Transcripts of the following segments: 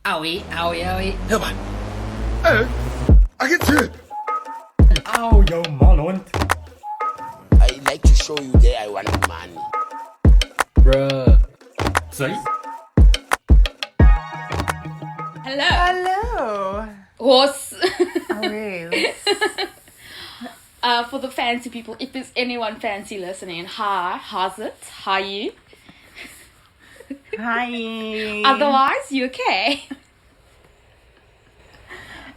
Owie, owie, owie. Hör mal. Agent! Au, jou malhond. I like to show you that I want money. Bruh. Sorry? Hello. Hello. Horse. Always. For the fancy people, if there's anyone fancy listening, hi, how's it? How you? Hi. Otherwise, you okay?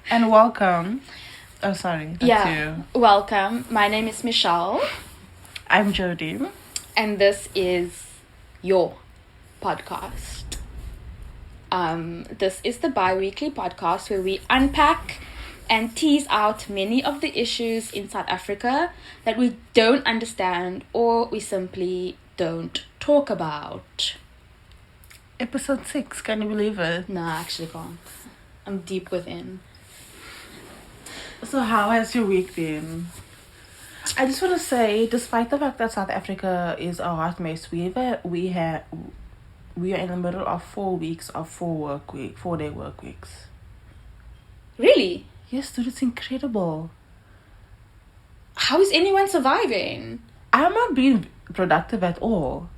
And welcome. Oh, sorry. That's you. Welcome. My name is Michelle, I'm Jody. and this is your podcast. This is the bi-weekly podcast where we unpack and tease out many of the issues in South Africa that we don't understand or we simply don't talk about. Episode 6. Can you believe it? No, I actually can't. I'm deep within. So how has your week been? I just want to say, despite the fact that South Africa is a hot mess, we are in the middle of 4 weeks of 4-day work weeks. Really? Yes, dude, it's incredible. How is anyone surviving? I'm not being productive at all.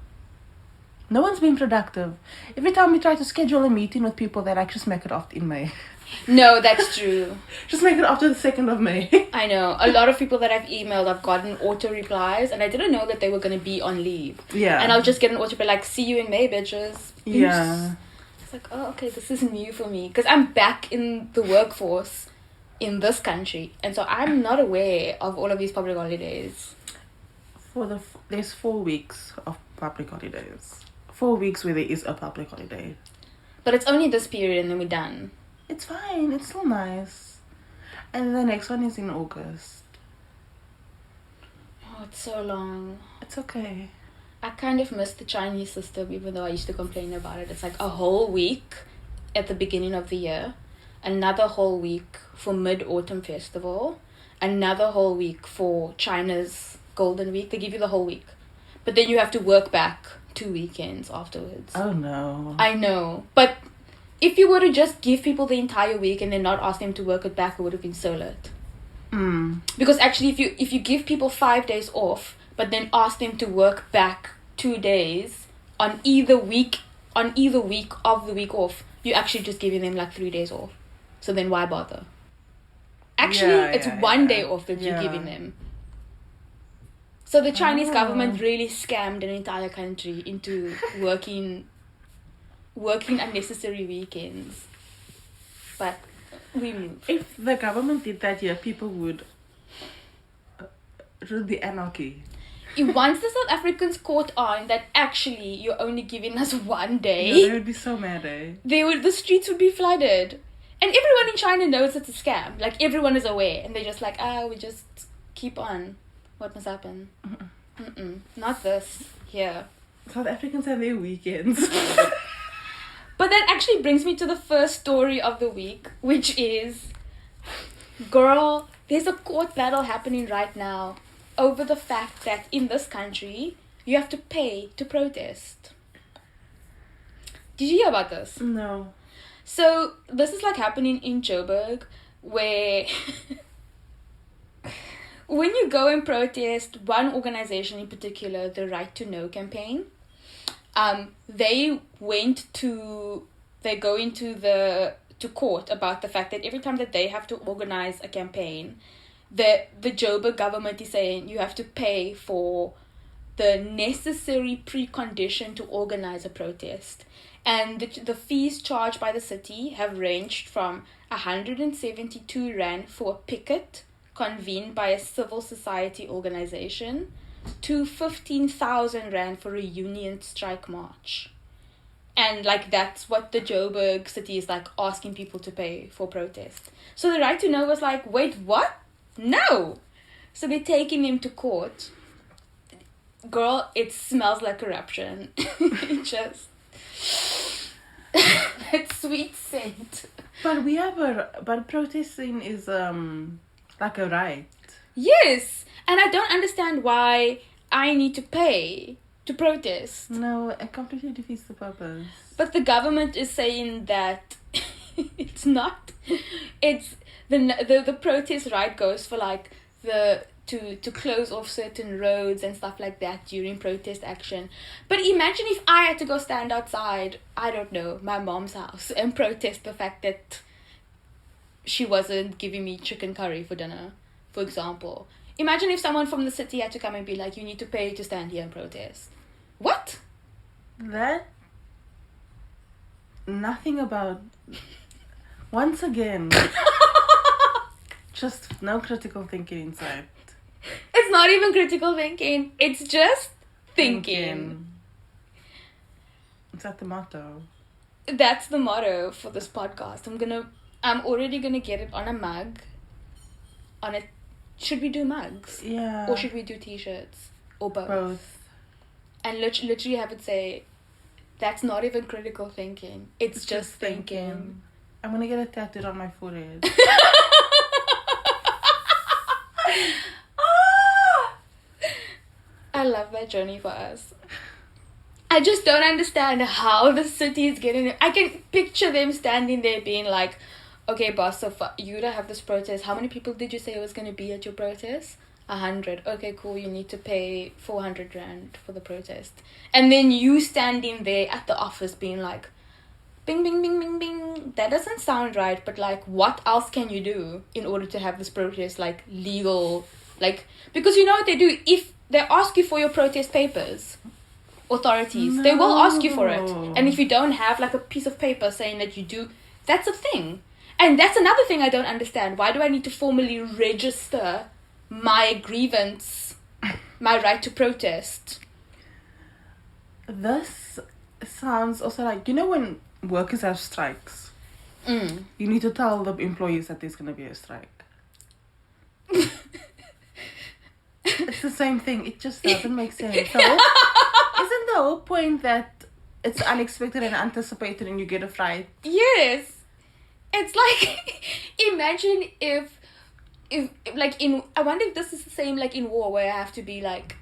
No one's being productive. Every time we try to schedule a meeting with people, they're like, just make it after in May. No, that's true. Just make it after the 2nd of May. I know. A lot of people that I've emailed, I've gotten auto replies, and I didn't know that they were going to be on leave. Yeah. And I'll just get an auto reply like, see you in May, bitches. Peace. Yeah. It's like, oh, okay, this is new for me. Because I'm back in the workforce in this country. And so I'm not aware of all of these public holidays. There's 4 weeks of public holidays. 4 weeks where there is a public holiday. But it's only this period and then we're done. It's fine. It's still nice. And the next one is in August. Oh, it's so long. It's okay. I kind of miss the Chinese system, even though I used to complain about it. It's like a whole week at the beginning of the year, another whole week for Mid-Autumn Festival, another whole week for China's Golden Week. They give you the whole week. But then you have to work back 2 weekends afterwards. Oh, no. I know. But if you were to just give people the entire week and then not ask them to work it back, it would have been so lit. Because actually, if you give people 5 days off, but then ask them to work back 2 days on either week of the week off, you're actually just giving them like 3 days off. So then why bother? Actually, it's 1 day off that you're giving them. So the Chinese government really scammed an entire country into working unnecessary weekends. But we move. If the government did that here, people would rule the anarchy. Once the South Africans caught on that actually you're only giving us 1 day, Yeah, they would be so mad, eh? the streets would be flooded. And everyone in China knows it's a scam. Like, everyone is aware. And they're just like, we just keep on. What must happen? Not this. Here. South Africans have their weekends. But that actually brings me to the first story of the week, which is, girl, there's a court battle happening right now over the fact that in this country, you have to pay to protest. Did you hear about this? No. So, this is like happening in Joburg, where when you go and protest, one organization in particular, the Right to Know campaign, they go to court about the fact that every time that they have to organize a campaign, the Joburg government is saying you have to pay for the necessary precondition to organize a protest. And the fees charged by the city have ranged from 172 Rand for a picket convened by a civil society organization to 15,000 Rand for a union strike march. And like, that's what the Joburg city is like asking people to pay for protest. So the Right to Know was like, wait, what? No! So they're taking him to court. Girl, it smells like corruption. It just... that sweet scent. But protesting is like a right. Yes, and I don't understand why I need to pay to protest. No, it completely defeats the purpose. But the government is saying that It's not. It's the protest right goes for like to close off certain roads and stuff like that during protest action. But imagine if I had to go stand outside, I don't know, my mom's house and protest the fact that she wasn't giving me chicken curry for dinner, for example. Imagine if someone from the city had to come and be like, you need to pay to stand here and protest. What? That nothing about once again just no critical thinking inside. It's not even critical thinking. It's just thinking. Is that the motto? That's the motto for this podcast. I'm already gonna get it on a mug. On it. Should we do mugs? Yeah. Or should we do t-shirts? Or both? Both. And literally have it say, that's not even critical thinking. It's just thinking. I'm gonna get it tattooed on my forehead. I love that journey for us. I just don't understand how the city is getting it. I can picture them standing there being like, okay, boss, so for you to have this protest, how many people did you say was going to be at your protest? 100. Okay, cool. You need to pay 400 rand for the protest. And then you standing there at the office being like, bing, bing, bing, bing, bing. That doesn't sound right, but like, what else can you do in order to have this protest like legal? Like, because you know what they do? If they ask you for your protest papers, authorities, they will ask you for it. And if you don't have like a piece of paper saying that you do, that's a thing. And that's another thing I don't understand. Why do I need to formally register my grievance, my right to protest? This sounds also like, you know when workers have strikes, you need to tell the employees that there's going to be a strike. It's the same thing. It just doesn't make sense. So, isn't the whole point that it's unexpected and anticipated and you get a fright? Yes. It's like, imagine if like I wonder if this is the same like in war, where I have to be like,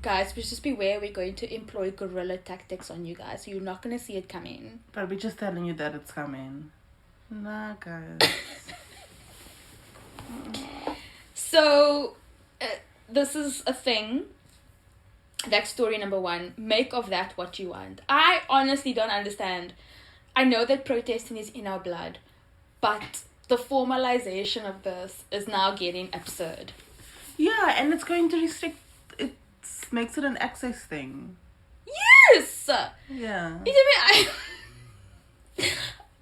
guys, just beware, we're going to employ guerrilla tactics on you guys. You're not going to see it coming. But we're just telling you that it's coming. Nah, guys. So, this is a thing. That's story number 1. Make of that what you want. I honestly don't understand. I know that protesting is in our blood, but the formalization of this is now getting absurd. Yeah, and it's going to restrict, it makes it an access thing. Yes! Yeah.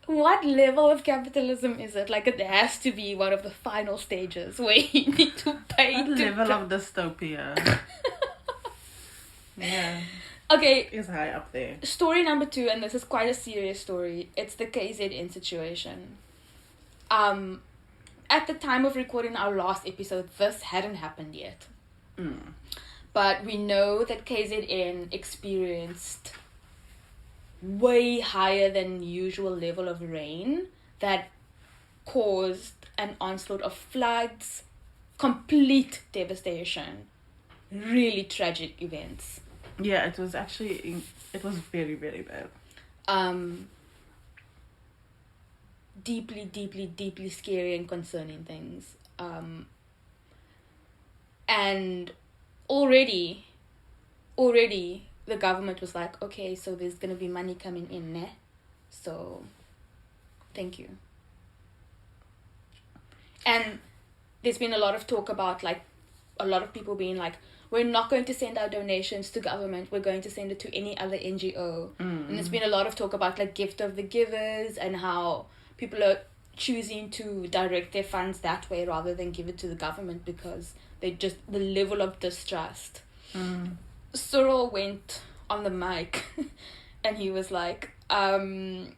What level of capitalism is it? Like, it has to be one of the final stages where you need to pay. What level of dystopia? Yeah. Okay. Is high up there. Story number 2, and this is quite a serious story. It's the KZN situation. At the time of recording our last episode, this hadn't happened yet. But we know that KZN experienced way higher than usual level of rain that caused an onslaught of floods, complete devastation, really tragic events. Yeah, it was actually, it was very, very bad. Deeply, deeply, deeply scary and concerning things. And already the government was like, okay, so there's going to be money coming in, ne? So, thank you. And there's been a lot of talk about, like, a lot of people being like, we're not going to send our donations to government, we're going to send it to any other NGO. And there's been a lot of talk about, like, gift of the givers and how people are choosing to direct their funds that way rather than give it to the government because they just, the level of distrust. Cyril went on the mic and he was like, don't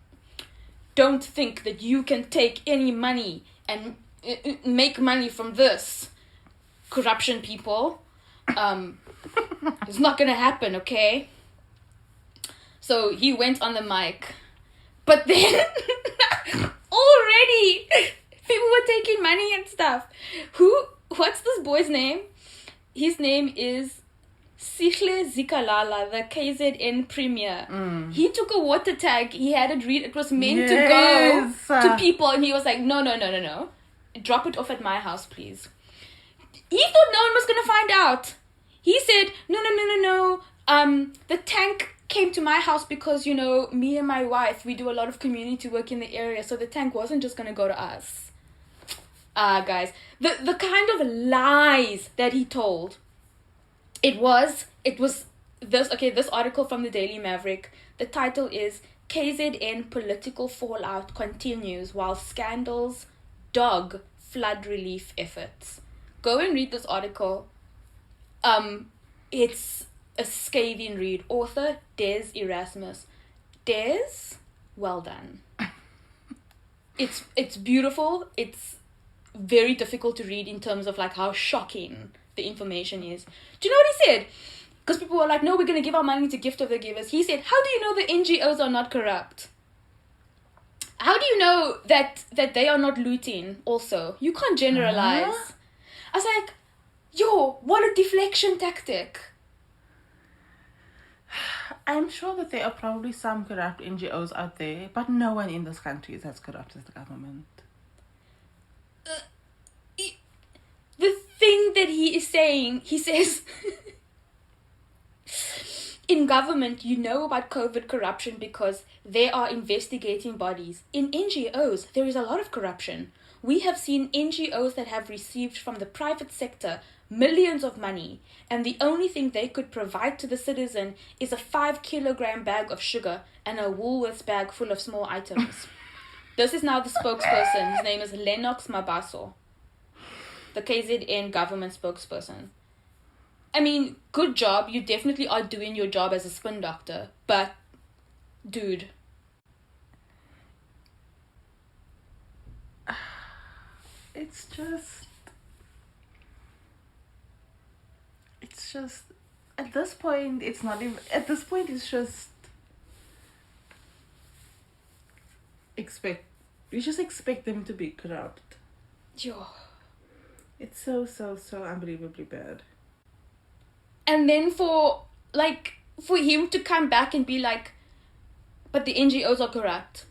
think that you can take any money and make money from this. Corruption, people. It's not gonna happen, okay? So he went on the mic, but then already people were taking money and stuff. What's this boy's name? His name is Sihle Zikalala, the KZN premier, he took a water tank, he had it it was meant to go to people, and he was like, no. Drop it off at my house, please. He thought no one was going to find out. He said, no. The tank came to my house because, me and my wife, we do a lot of community work in the area, so the tank wasn't just going to go to us. Guys, the kind of lies that he told, it was this article from the Daily Maverick, the title is KZN Political Fallout Continues While Scandals Dog Flood Relief Efforts. Go and read this article. It's a scathing read. Author Des Erasmus. Des, well done. It's beautiful. It's very difficult to read in terms of like how shocking the information is. Do you know what he said? Because people were like, no, we're going to give our money to Gift of the Givers. He said, how do you know the NGOs are not corrupt? How do you know that they are not looting also? You can't generalize. I was like, yo, what a deflection tactic. I'm sure that there are probably some corrupt NGOs out there, but no one in this country is as corrupt as the government. The thing that he is saying, he says, in government, you know about COVID corruption because they are investigating bodies. In NGOs, there is a lot of corruption. We have seen NGOs that have received from the private sector millions of money, and the only thing they could provide to the citizen is a 5-kilogram bag of sugar and a Woolworths bag full of small items. This is now the spokesperson. His name is Lennox Mabaso, the KZN government spokesperson. I mean, good job. You definitely are doing your job as a spin doctor. But, dude. It's just, at this point, it's not even, at this point, it's just, you just expect them to be corrupt. Yo. It's so unbelievably bad. And then for him to come back and be like, but the NGOs are corrupt.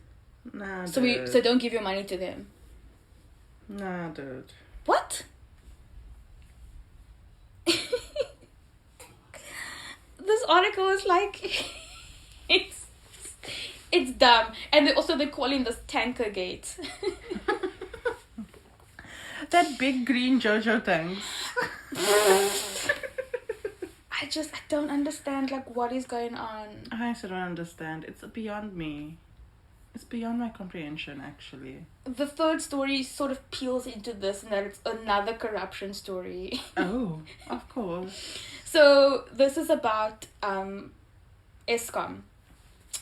Nah, so dude. So don't give your money to them. Nah, dude. What? This article is like, it's dumb. And they call him this tanker gate. That big green Jojo tank. I don't understand what is going on. I still don't understand. It's beyond me. It's beyond my comprehension, actually. The third story sort of peels into this, and that it's another corruption story. Oh, of course. So this is about Eskom.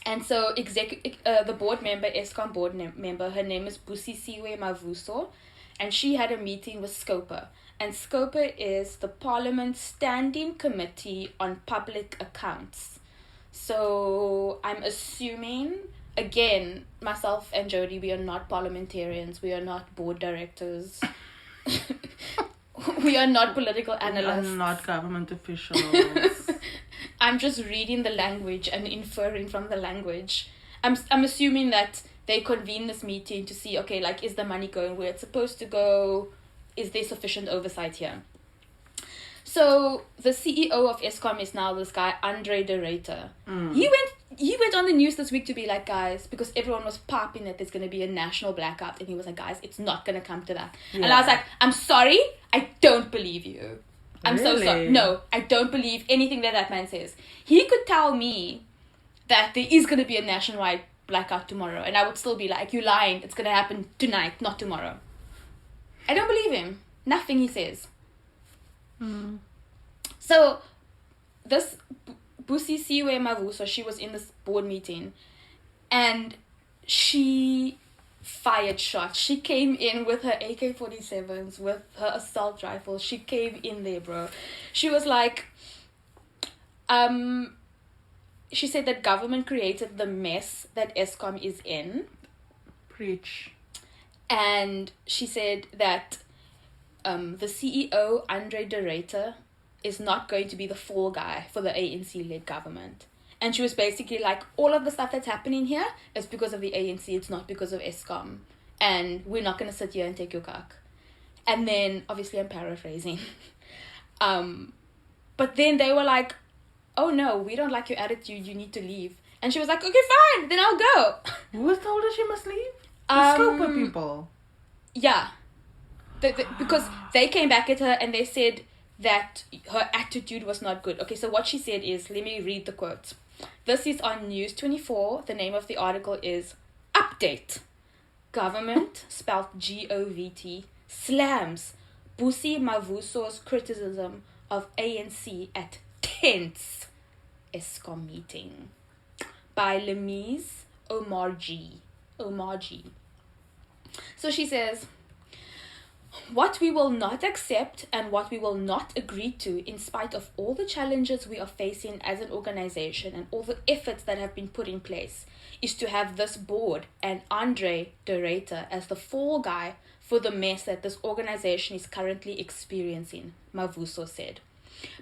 And so the board member, Eskom board member, her name is Busisiwe Mavuso, and she had a meeting with SCOPA. And SCOPA is the Parliament Standing Committee on Public Accounts. So I'm assuming, again, myself and Jody, we are not parliamentarians. We are not board directors. We are not political analysts. We are not government officials. I'm just reading the language and inferring from the language. I'm assuming that they convene this meeting to see, okay, is the money going where it's supposed to go? Is there sufficient oversight here? So the CEO of Eskom is now this guy, Andre de Ruyter. He went on the news this week to be like, guys, because everyone was popping that there's going to be a national blackout. And he was like, guys, it's not going to come to that. Yeah. And I was like, I'm sorry, I don't believe you. I'm so sorry. No, I don't believe anything that man says. He could tell me that there is going to be a nationwide blackout tomorrow. And I would still be like, you lying. It's going to happen tonight, not tomorrow. I don't believe him. Nothing he says. So, this Busisiwe Mavuso, she was in this board meeting, and she fired shots. She came in with her AK-47s, with her assault rifles. She came in there, bro. She was like, she said that government created the mess that Eskom is in. Preach. And she said that the CEO, Andre de Ruyter, is not going to be the fall guy for the ANC-led government. And she was basically like, all of the stuff that's happening here is because of the ANC. It's not because of Eskom. And we're not going to sit here and take your cock. And then, obviously, I'm paraphrasing. But then they were like, oh no, we don't like your attitude. You need to leave. And she was like, okay, fine, then I'll go. Who was told her she must leave? The Scoper people. Yeah. Because they came back at her and they said that her attitude was not good. Okay, so what she said is, let me read the quote. This is on News 24. The name of the article is Update. Government, spelled GOVT, slams Busi Mavuso's criticism of ANC at tense Eskom meeting by Lemise Omarjee. So she says, what we will not accept and what we will not agree to, in spite of all the challenges we are facing as an organization and all the efforts that have been put in place, is to have this board and Andre de Ruyter as the fall guy for the mess that this organization is currently experiencing, Mavuso said.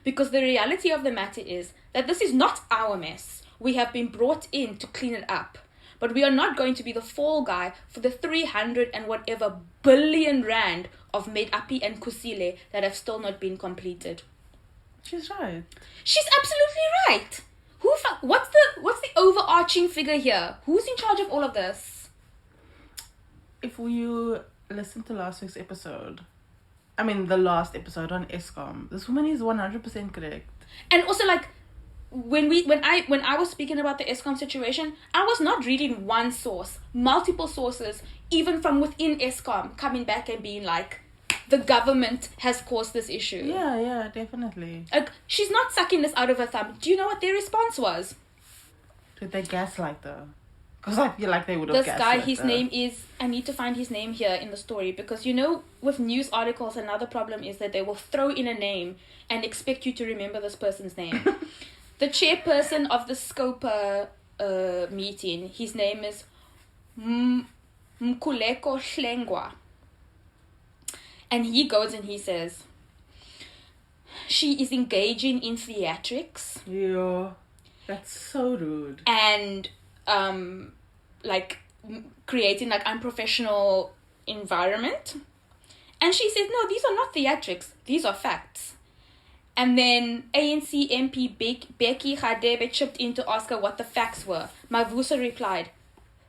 Because the reality of the matter is that this is not our mess. We have been brought in to clean it up. But we are not going to be the fall guy for the 300 and whatever billion rand of Medapi and Kusile that have still not been completed. She's right. She's absolutely right. What's the overarching figure here? Who's in charge of all of this? If you listen to last week's episode, the last episode on Eskom, this woman is 100% correct. And also, like, when I was speaking about the Eskom situation, I was not reading one source, multiple sources, even from within Eskom, coming back and being like, the government has caused this issue. Yeah, definitely. Like, she's not sucking this out of her thumb. Do you know what their response was? Did they gaslight her? Because I feel like they would have This guy, gaslit his her. name is, I need to find his name here in the story, because with news articles, another problem is that they will throw in a name and expect you to remember this person's name. The chairperson of the Scopa meeting, his name is Mkuleko Shlengwa. And he goes and he says, she is engaging in theatrics. Yeah, that's so rude. And creating like unprofessional environment. And she says, no, these are not theatrics. These are facts. And then ANC MP Becky Radebe chipped in to ask her what the facts were. Mavuso replied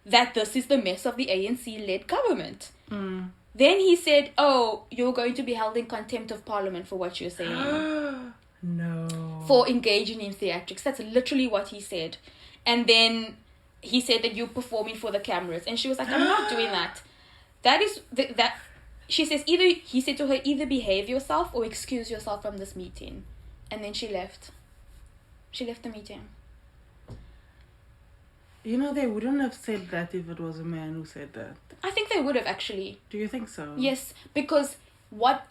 that this is the mess of the ANC-led government. Mm. Then he said, oh, you're going to be held in contempt of parliament for what you're saying. No. For engaging in theatrics. That's literally what he said. And then he said that you're performing for the cameras. And she was like, I'm not doing that. That is... that. She says, he said to her, either behave yourself or excuse yourself from this meeting. And then she left. She left the meeting. They wouldn't have said that if it was a man who said that. I think they would have actually. Do you think so? Yes, because what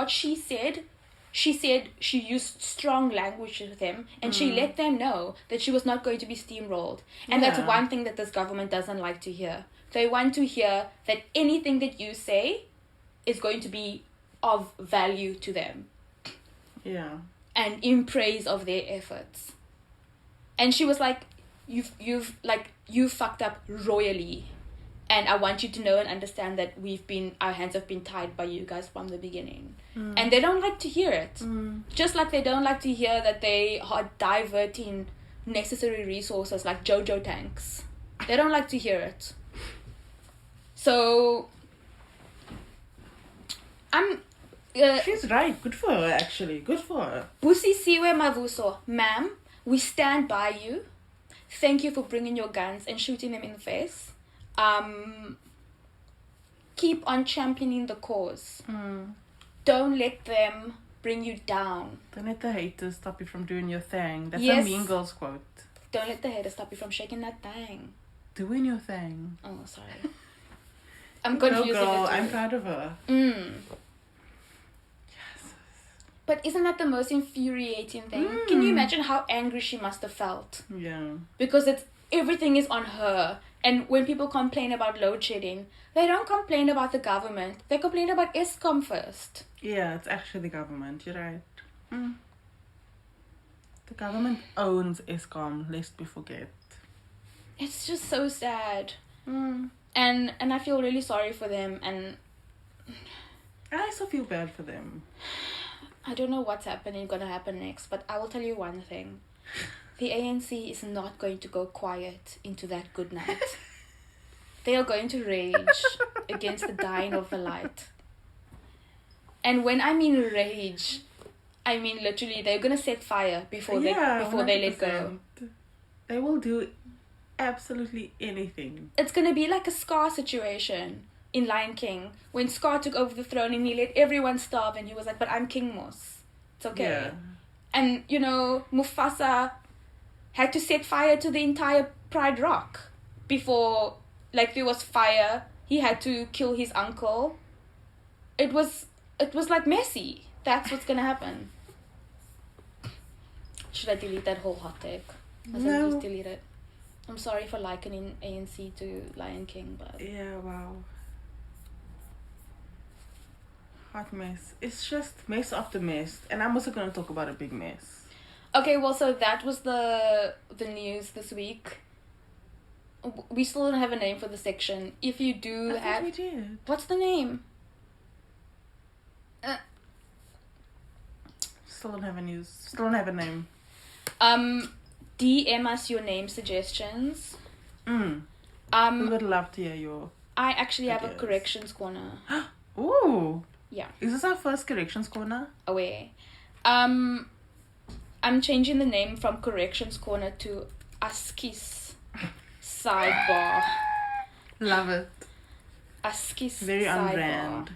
she said, she used strong language with them and she let them know that she was not going to be steamrolled. And that's one thing that this government doesn't like to hear. They want to hear that anything that you say is going to be of value to them. Yeah. And in praise of their efforts. And she was like, you fucked up royally. And I want you to know and understand that our hands have been tied by you guys from the beginning. And they don't like to hear it. Just like they don't like to hear that they are diverting necessary resources like Jojo tanks. They don't like to hear it. So... she's right. Good for her, actually. Good for her. Busi Siwe Mavuso, ma'am, we stand by you. Thank you for bringing your guns and shooting them in the face. Keep on championing the cause. Don't let them bring you down. Don't let the haters stop you from doing your thing. That's Yes. a Mean Girls quote. Don't let the haters stop you from shaking that thing. Doing your thing. Oh, sorry. I'm confusing No, girl, it too. I'm proud of her. But isn't that the most infuriating thing? Can you imagine how angry she must have felt? Yeah. Because everything is on her. And when people complain about load shedding, they don't complain about the government. They complain about Eskom first. Yeah, it's actually the government. You're right. The government owns Eskom, lest we forget. It's just so sad. Mm. And I feel really sorry for them, and I also feel bad for them. I don't know what's gonna happen next, but I will tell you one thing. The ANC is not going to go quiet into that good night. They are going to rage against the dying of the light. And when I mean rage, I mean literally they're gonna set fire before they let go. They will do absolutely anything. It's gonna be like a Scar situation in Lion King, when Scar took over the throne and he let everyone starve, and he was like, but I'm King Mos. It's okay. Yeah. And, you know, Mufasa had to set fire to the entire Pride Rock before, like, there was fire. He had to kill his uncle. It was like messy. That's what's gonna happen. Should I delete that whole hot take? No. Just delete it. I'm sorry for likening ANC to Lion King, but Yeah, wow. Hot mess. It's just mess after mess. And I'm also going to talk about a big mess. okay. Well, so that was the news this week. We still don't have a name for the section. If you do I have, thought we did. what's the name? Still don't have a news. Still don't have a name. DM us your name suggestions. We would love to hear your... I actually have a ideas. corrections corner. Ooh. Yeah. Is this our first corrections corner? Away. I'm changing the name from corrections corner to Askis sidebar. Love it. Askis Very on sidebar. brand.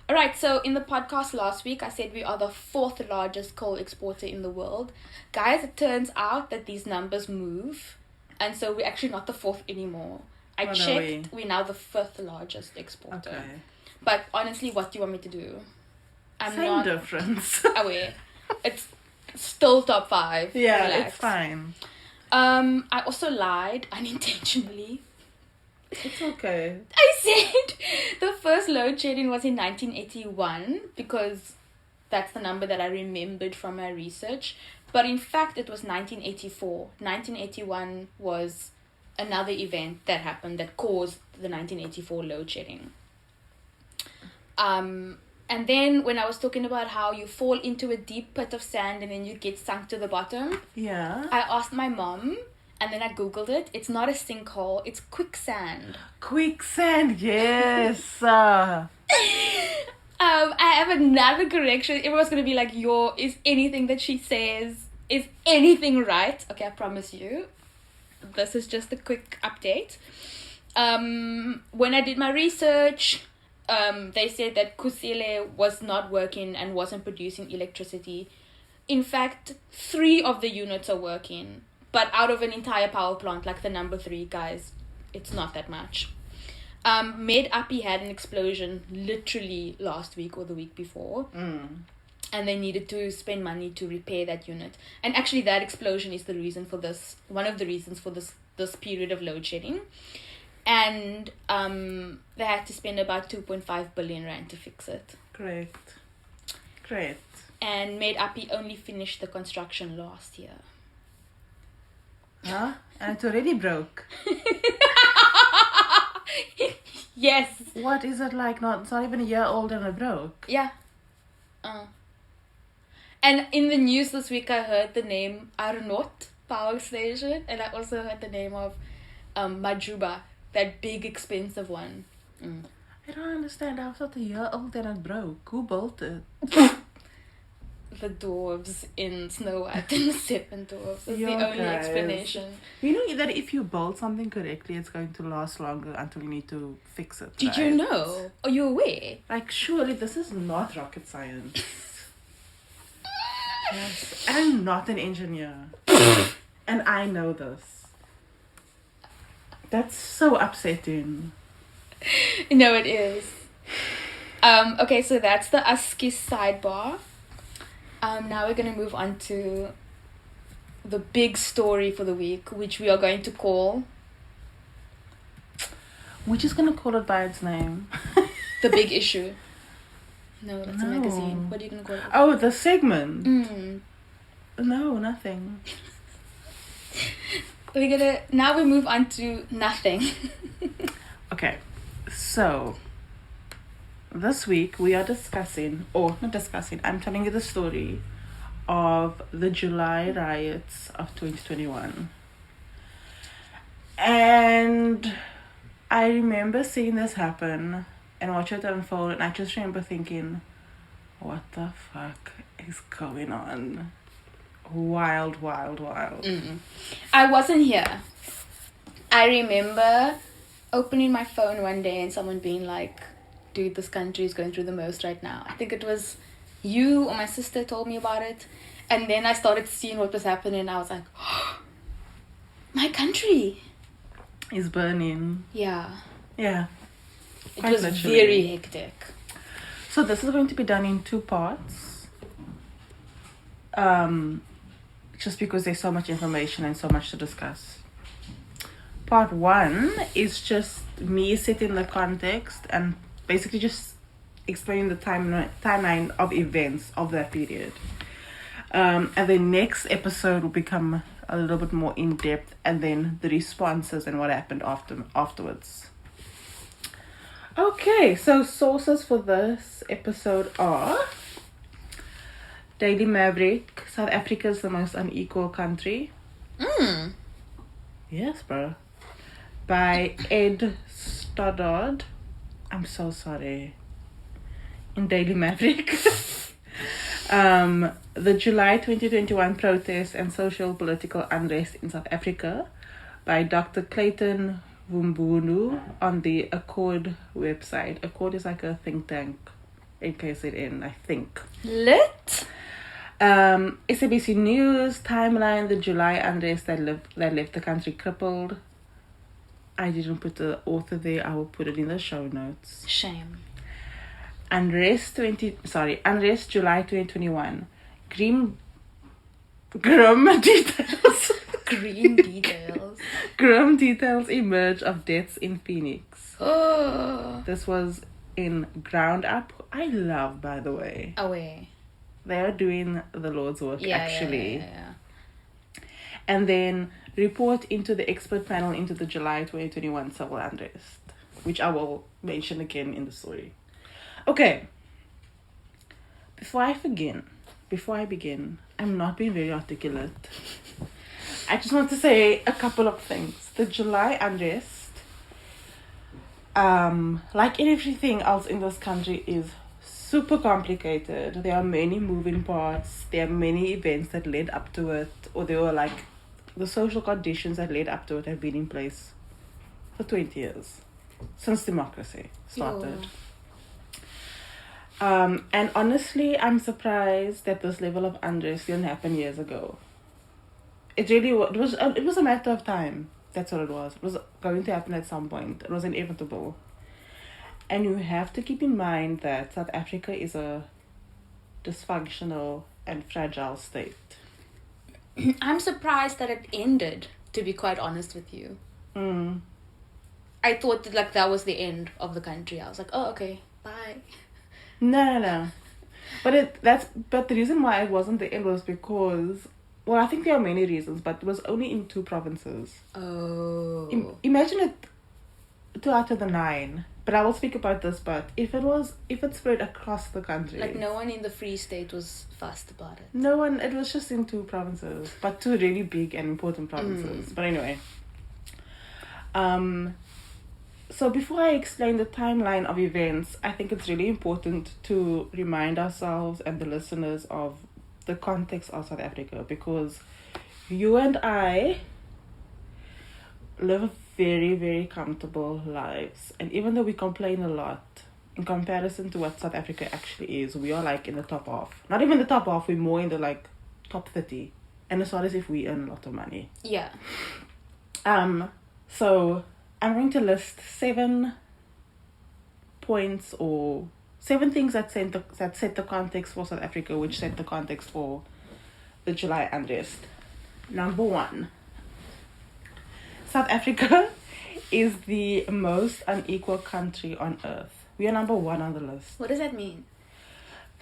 Alright, so in the podcast last week, I said we are the 4th largest coal exporter in the world. Guys, it turns out that these numbers move, and so we're actually not the 4th anymore. I What are checked, we're now the 5th largest exporter. Okay. But honestly, what do you want me to do? I'm Same not difference. aware. It's still top 5. Yeah, Relax. it's fine. I also lied unintentionally. It's okay. I said the first load shedding was in 1981 because that's the number that I remembered from my research. But in fact, it was 1984. 1981 was another event that happened that caused the 1984 load shedding. And then when I was talking about how you fall into a deep pit of sand and then you get sunk to the bottom, Yeah. I asked my mom, and then I googled it. It's not a sinkhole, it's quicksand. Quicksand, yes. I have another correction. Everyone's gonna be like, is anything that she says, is anything right? Okay, I promise you. This is just a quick update. When I did my research, they said that Kusile was not working and wasn't producing electricity. In fact, 3 of the units are working. But out of an entire power plant, like the number 3, guys, it's not that much. Med Api had an explosion literally last week or the week before. And they needed to spend money to repair that unit. And actually that explosion is the reason for this, one of the reasons for this period of load shedding. And they had to spend about 2.5 billion rand to fix it. Great. And Med Api only finished the construction last year. Huh? And it's already broke. Yes. What is it like? It's not even a year old and it broke. Yeah. And in the news this week, I heard the name Arnott Power Station, and I also heard the name of Majuba, that big expensive one. I don't understand. I was not a year old and it broke. Who built it? The dwarves in Snow White and the 7 dwarves. That's the only guys. explanation. You know that if you build something correctly, it's going to last longer until you need to fix it. Did you know? Are you aware? Like, surely this is not rocket science. Yes, I'm not an engineer. And I know this. That's so upsetting. No, it is. Okay, so that's the Askis sidebar. Now we're going to move on to the big story for the week, which we are going to call... We're just going to call it by its name. The big issue. No, that's a magazine. What are you gonna call it? Oh, the segment. Mm. No, nothing. Now we move on to nothing. Okay, so this week we are discussing, or not discussing, I'm telling you the story of the July riots of 2021. And I remember seeing this happen and watch it unfold, and I just remember thinking, what the fuck is going on? Wild, wild, wild. I wasn't here. I remember opening my phone one day and someone being like, dude, this country is going through the most right now. I think it was you or my sister told me about it. And then I started seeing what was happening and I was like, oh, my country is burning. Yeah. Yeah. It was literally very hectic. So this is going to be done in 2 parts. Just because there's so much information and so much to discuss. Part 1 is just me setting the context and basically just explaining the timeline of events of that period. And the next episode will become a little bit more in-depth, and then the responses and what happened afterwards. Okay, so sources for this episode are Daily Maverick, South Africa is the most unequal country. Yes, bro. By Ed Stoddard. I'm so sorry. In Daily Maverick. The July 2021 protests and social political unrest in South Africa by Dr. Clayton Vumbunu on the Accord website. Accord is like a think tank in KZN, I think. Lit. SABC News timeline, the July unrest that left the country crippled. I didn't put the author there. I will put it in the show notes. Shame. Unrest July 2021. Grim details. Green details. Grim details emerge of deaths in Phoenix. Oh. This was in Ground Up. I love, by the way. Away. They are doing the Lord's work, actually. Yeah. And then report into the expert panel into the July 2021 civil unrest, which I will mention again in the story. Okay. Before I begin, I'm not being very articulate. I just want to say a couple of things. The July unrest, like everything else in this country, is super complicated. There are many moving parts. There are many events that led up to it, or there were like the social conditions that led up to it have been in place for 20 years since democracy started. And honestly, I'm surprised that this level of unrest didn't happen years ago. It was a matter of time. That's what it was. It was going to happen at some point. It was inevitable. And you have to keep in mind that South Africa is a dysfunctional and fragile state. I'm surprised that it ended, to be quite honest with you. I thought that that was the end of the country. I was like, oh, okay, bye. No. But the reason why it wasn't the end was because, well, I think there are many reasons, but it was only in 2 provinces. Oh. Imagine it 2 out of the 9. But I will speak about this, but if it spread across the country. Like no one in the Free State was fussed about it. No one, it was just in 2 provinces, but 2 really big and important provinces. But anyway. So before I explain the timeline of events, I think it's really important to remind ourselves and the listeners of the context of South Africa, because you and I live very, very comfortable lives. And even though we complain a lot, in comparison to what South Africa actually is, we are like in the top half. Not even the top half, we're more in the like top 30. And it's not as if we earn a lot of money. Yeah. So I'm going to list 7 points or 7 things that set the context for South Africa, which set the context for the July unrest. Number 1. South Africa is the most unequal country on earth. We are number 1 on the list. What does that mean?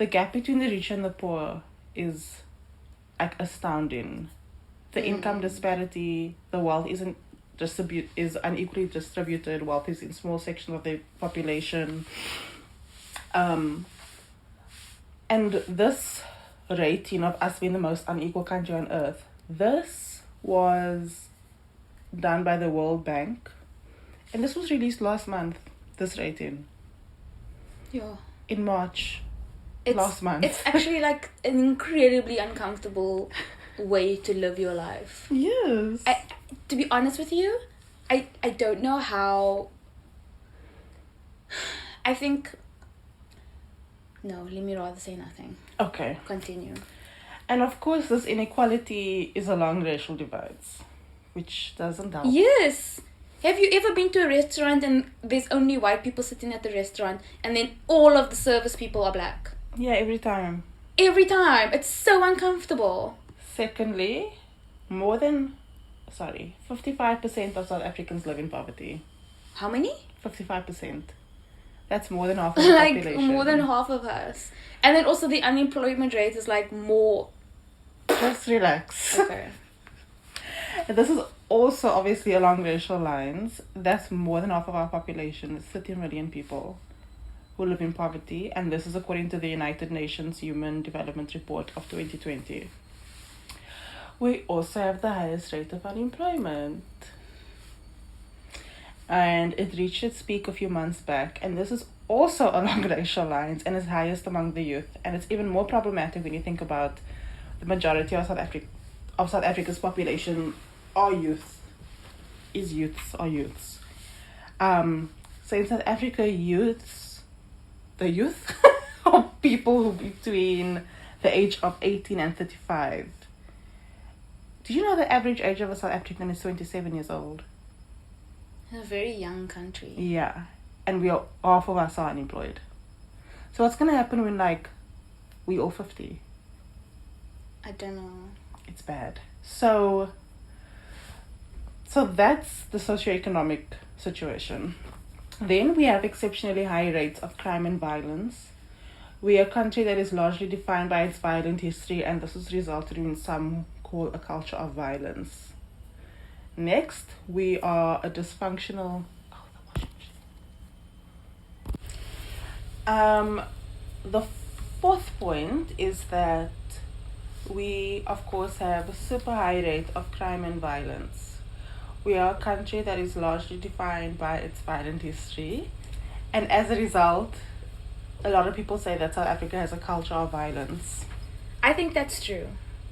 the gap between the rich and the poor is like astounding. The income disparity, the wealth is unequally distributed. Wealth is in small sections of the population. And this rating of us being the most unequal country on earth, this was done by the World Bank, and this was released last month. This rating. Yeah. In March. Last month. It's actually like an incredibly uncomfortable way to live your life. Yes. To be honest with you, I don't know how. I think. No, let me rather say nothing. Okay. Continue. And of course, this inequality is along racial divides, which doesn't help. Yes. Have you ever been to a restaurant and there's only white people sitting at the restaurant and then all of the service people are black? Yeah, every time. Every time. It's so uncomfortable. Secondly, 55% of South Africans live in poverty. How many? 55%. That's more than half of the Like population. more than half of us. And then also the unemployment rate is like more. Just relax. Okay. This is also obviously along racial lines. That's more than half of our population. It's 30 million people who live in poverty, and this is according to the United Nations Human Development Report of 2020. We also have the highest rate of unemployment. And it reached its peak a few months back, and this is also along racial lines and is highest among the youth. And it's even more problematic when you think about the majority of South Africa's population are youths. So in South Africa, the youth are people who between the age of 18 and 35. Did you know the average age of a South African is 27 years old? A very young country. Yeah. And half of us are unemployed. So what's gonna happen when we all 50? I don't know. It's bad. So that's the socioeconomic situation. Then we have exceptionally high rates of crime and violence. We are a country that is largely defined by its violent history, and this has resulted in some call a culture of violence. Next, we are a dysfunctional... The fourth point is that we, of course, have a super high rate of crime and violence. We are a country that is largely defined by its violent history. And as a result, a lot of people say that South Africa has a culture of violence. I think that's true.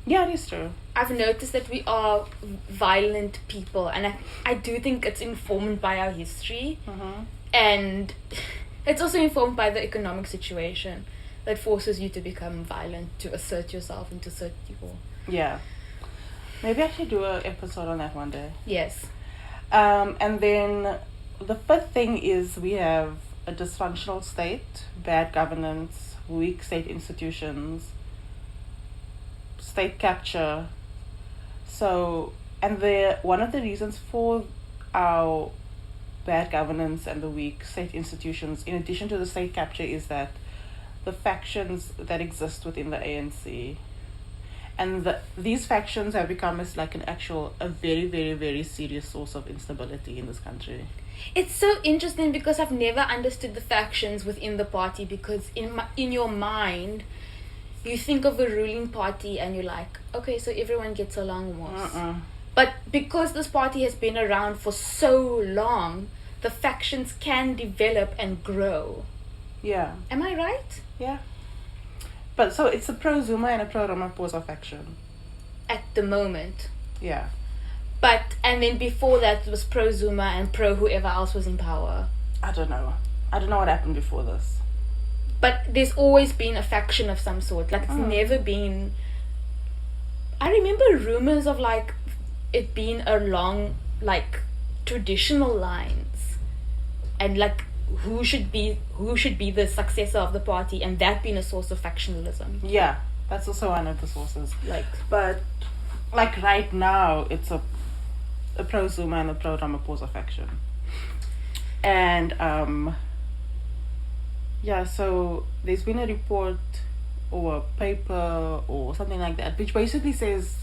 Yeah, it is true. I've noticed that we are violent people, and I do think it's informed by our history. Mm-hmm. And it's also informed by the economic situation that forces you to become violent, to assert yourself and to assert people. Yeah. Maybe I should do an episode on that one day. Yes. And then the fifth thing is we have a dysfunctional state, bad governance, weak state institutions, state capture. So, and one of the reasons for our bad governance and the weak state institutions, in addition to the state capture, is that the factions that exist within the ANC, and these factions have become a very, very, very serious source of instability in this country. It's so interesting because I've never understood the factions within the party, because in your mind, you think of a ruling party and you're like, okay, so everyone gets along more. But because this party has been around for so long, the factions can develop and grow. Yeah. Am I right? Yeah. But so it's a pro-Zuma and a pro-Ramaphosa faction. At the moment. Yeah. And then before that it was pro-Zuma and pro-whoever else was in power. I don't know what happened before this. But there's always been a faction of some sort. It's never been... I remember rumors of it being along traditional lines. And who should be the successor of the party, and that being a source of factionalism. Yeah, that's also one of the sources. But right now, it's a pro-Zuma and a pro-Ramaphosa faction. And yeah, so there's been a report or a paper or something like that, which basically says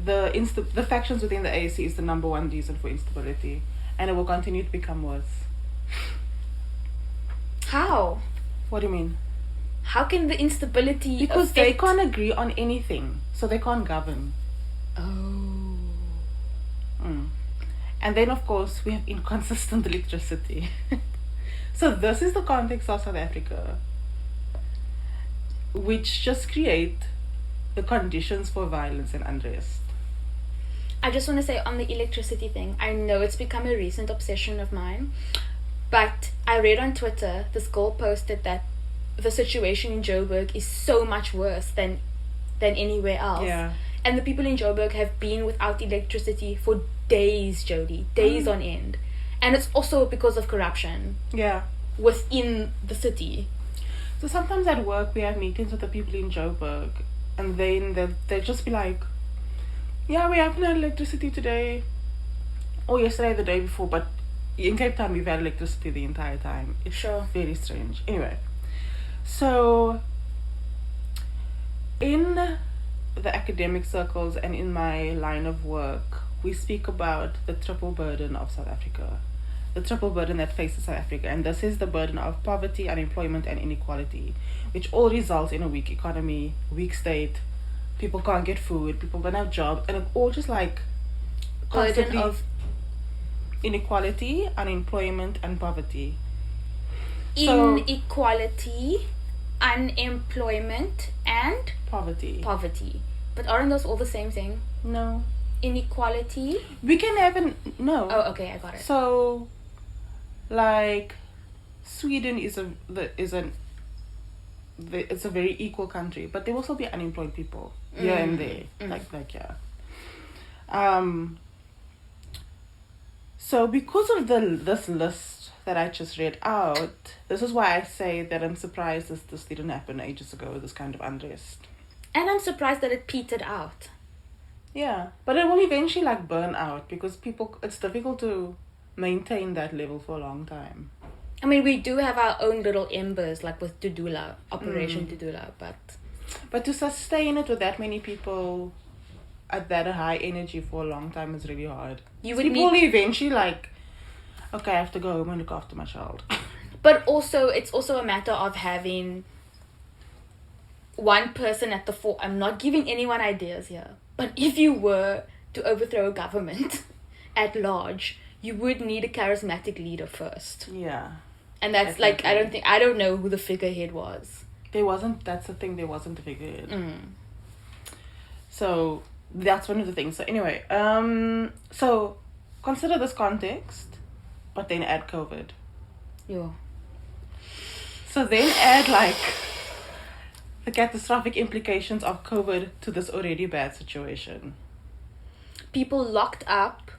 the factions within the ANC is the number one reason for instability, and it will continue to become worse. How? What do you mean? How can the instability Because they can't agree on anything, so they can't govern. Oh. And then, of course, we have inconsistent electricity. So this is the context of South Africa, which just create the conditions for violence and unrest. I just want to say on the electricity thing, I know it's become a recent obsession of mine, but I read on Twitter, this girl posted that the situation in Joburg is so much worse than anywhere else. Yeah. And the people in Joburg have been without electricity for days, Jody. Days on end. And it's also because of corruption. Yeah. Within the city. So sometimes at work we have meetings with the people in Joburg, and then they'll just be like, yeah, we haven't had electricity today, or yesterday, the day before, but in Cape Town we've had electricity the entire time. It's Sure. very strange. Anyway, so in the academic circles and in my line of work, we speak about the triple burden of South Africa. The triple burden that faces South Africa, and this is the burden of poverty, unemployment, and inequality, which all results in a weak economy, weak state. People can't get food, people don't have jobs, and it all just like Burden constantly of inequality, unemployment, and poverty. So- inequality, unemployment, and Poverty. poverty. But aren't those all the same thing? No. Inequality? We can have no. Oh, okay, I got it. So, like, Sweden is it's a very equal country, but there will still be unemployed people here and there, like yeah. So because of this list that I just read out, this is why I say that I'm surprised this didn't happen ages ago. This kind of unrest. And I'm surprised that it petered out. Yeah, but it will eventually like burn out because it's difficult to maintain that level for a long time. I mean, we do have our own little embers, like with Dudula, Operation Dudula, But to sustain it with that many people at that high energy for a long time is really hard. People will eventually like, okay, I have to go home and look after my child. But also, it's also a matter of having one person at the fore. I'm not giving anyone ideas here. But if you were to overthrow a government at large, you would need a charismatic leader first. Yeah. And that's like, I don't know who the figurehead was. That's the thing, there wasn't a figurehead. So, that's one of the things. So, anyway, so consider this context, but then add COVID. Yeah. So then add like the catastrophic implications of COVID to this already bad situation. People locked up,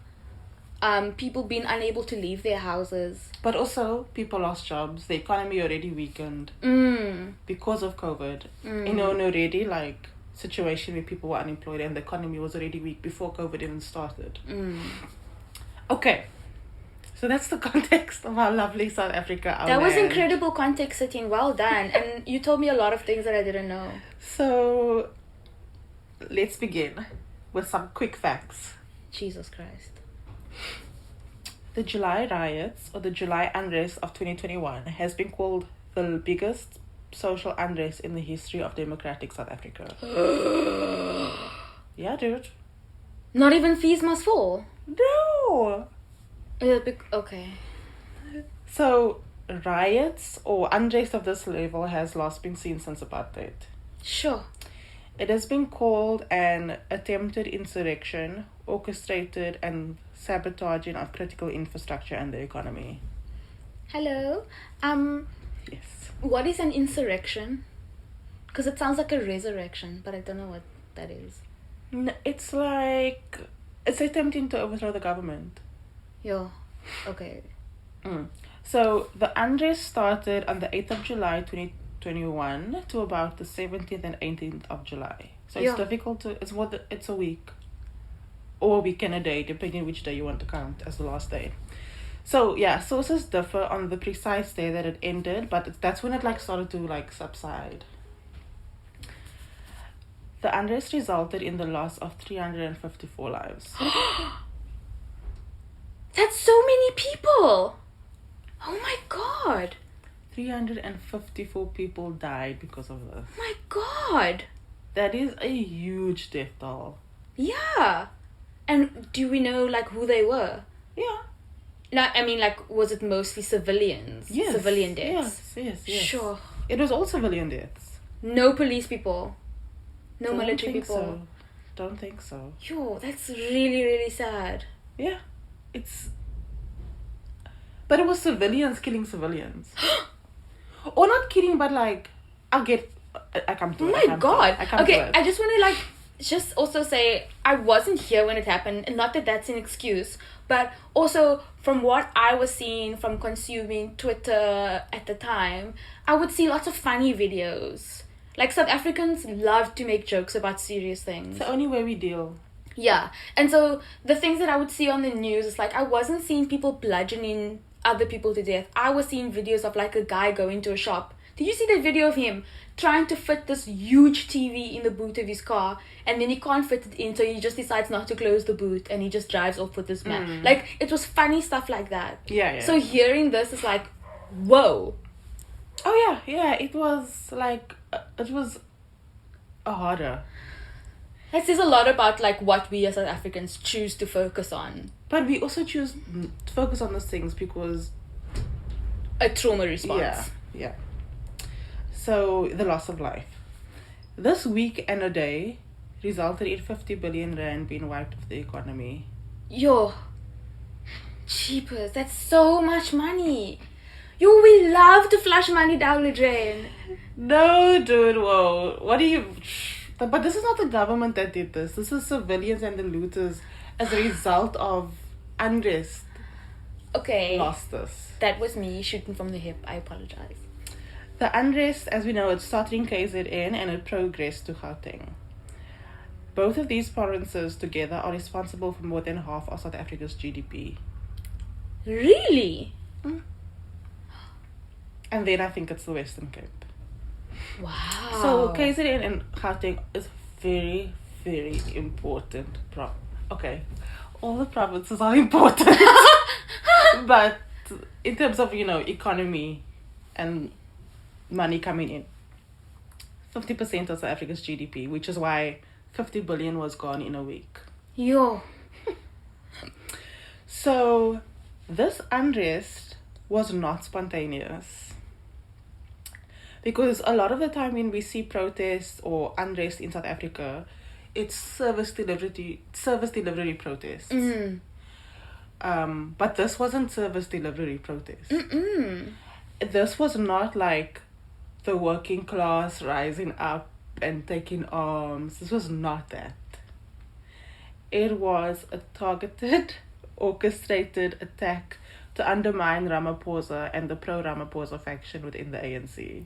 people being unable to leave their houses. But also, people lost jobs. The economy already weakened because of COVID. In an already like situation where people were unemployed and the economy was already weak before COVID even started. Okay. So that's the context of our lovely South Africa. That was incredible context setting. Well done. And you told me a lot of things that I didn't know. So let's begin with some quick facts. Jesus Christ. The July riots, or the July unrest of 2021, has been called the biggest social unrest in the history of democratic South Africa. Yeah, dude. Not even fees must fall. No! Okay. So, riots or unrest of this level has last been seen since apartheid. Sure. It has been called an attempted insurrection, orchestrated and sabotaging of critical infrastructure and the economy. Hello. Yes. What is an insurrection? Because it sounds like a resurrection, but I don't know what that is. No, it's attempting to overthrow the government. Yeah. Okay. So the unrest started on the 8th of July 2021 to about the 17th and 18th of July. So it's difficult to, it's a week. Or a week and a day, depending which day you want to count as the last day. So yeah, sources differ on the precise day that it ended, but that's when it like started to like subside. The unrest resulted in the loss of 354 lives. That's so many people. Oh my god. 354 people died because of this. My god. That is a huge death toll. Yeah. And do we know like who they were? Yeah. No, I mean like was it mostly civilians? Yes. Civilian deaths. Yes. Sure. It was all civilian deaths. No police people. No Don't military think people. so. Don't think so. Yo, that's really, really sad. Yeah. But it was civilians killing civilians. Or not killing, but like, I come to Oh it. my god. I come Okay, to it. I just want to like just also say I wasn't here when it happened, and not that that's an excuse, but also from what I was seeing from consuming Twitter at the time, I would see lots of funny videos. Like South Africans love to make jokes about serious things. It's the only way we deal. Yeah. And so the things that I would see on the news is like I wasn't seeing people bludgeoning other people to death. I was seeing videos of like a guy going to a shop. Did you see that video of him trying to fit this huge TV in the boot of his car, and then he can't fit it in, so he just decides not to close the boot and he just drives off with this man. Like it was funny stuff like that. Yeah. So hearing this is like, whoa. Oh yeah. It was like it was a horror. That says a lot about like what we as South Africans choose to focus on. But we also choose to focus on those things because A trauma response. Yeah. So the loss of life. This week and a day resulted in 50 billion rand being wiped off the economy. Yo, cheapers, that's so much money. Yo, we love to flush money down the drain. No, dude, whoa. What do you... But this is not the government that did this. This is civilians and the looters as a result of unrest Okay, lost this. that was me shooting from the hip. I apologize. The unrest, as we know, it started in KZN and it progressed to Gauteng. Both of these provinces together are responsible for more than half of South Africa's GDP. Really? And then I think it's the Western Cape. Wow. So KZN and Gauteng is very, very important. Okay, all the provinces are important. But in terms of, economy and money coming in, 50% of South Africa's GDP, which is why 50 billion was gone in a week. Yo. So this unrest was not spontaneous. Because a lot of the time when we see protests or unrest in South Africa, it's service delivery protests. But this wasn't service delivery protests. This was not like the working class rising up and taking arms. This was not that. It was a targeted, orchestrated attack to undermine Ramaphosa and the pro-Ramaphosa faction within the ANC.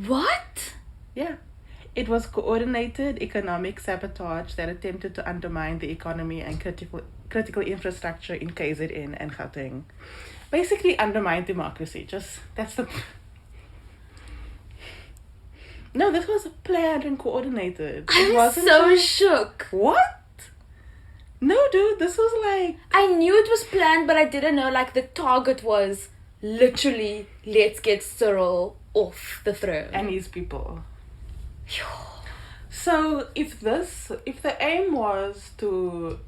What? Yeah. It was coordinated economic sabotage that attempted to undermine the economy and critical infrastructure in KZN and Gauteng. Basically undermine democracy. No, this was planned and coordinated. I'm so shook. What? No, dude, this was like... I knew it was planned, but I didn't know like the target was literally let's get Cyril off the throne. And his people. So if the aim was to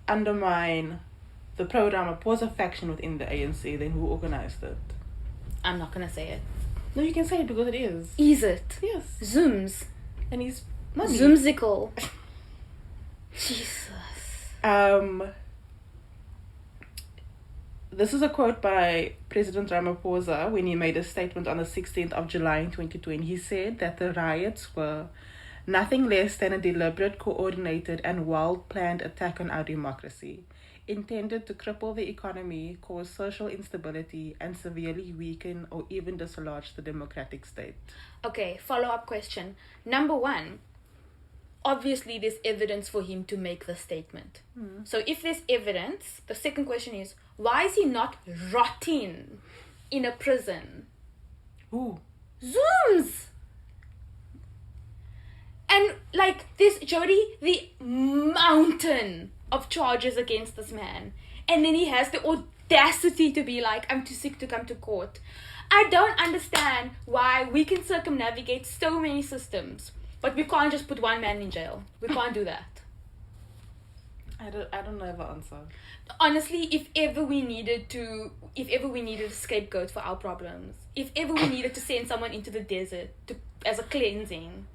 undermine the pro-Ramaphosa faction within the ANC, then who organized it? I'm not gonna say it. No, you can say it because it is. Is it? Yes. Zooms. And he's not Zoomsicle. Jesus. This is a quote by President Ramaphosa when he made a statement on the 16th of July in 2020. He said that the riots were nothing less than a deliberate, coordinated and well-planned attack on our democracy, intended to cripple the economy, cause social instability and severely weaken or even dislodge the democratic state. Okay, follow-up question. Number one, obviously there's evidence for him to make the statement. So if there's evidence, the second question is, why is he not rotting in a prison? Ooh. Zooms! And like this, Jody, the mountain of charges against this man. And then he has the audacity to be like, I'm too sick to come to court. I don't understand why we can circumnavigate so many systems, but we can't just put one man in jail. We can't do that. I don't know the answer. Honestly, if ever we needed a scapegoat for our problems, if ever we needed to send someone into the desert as a cleansing,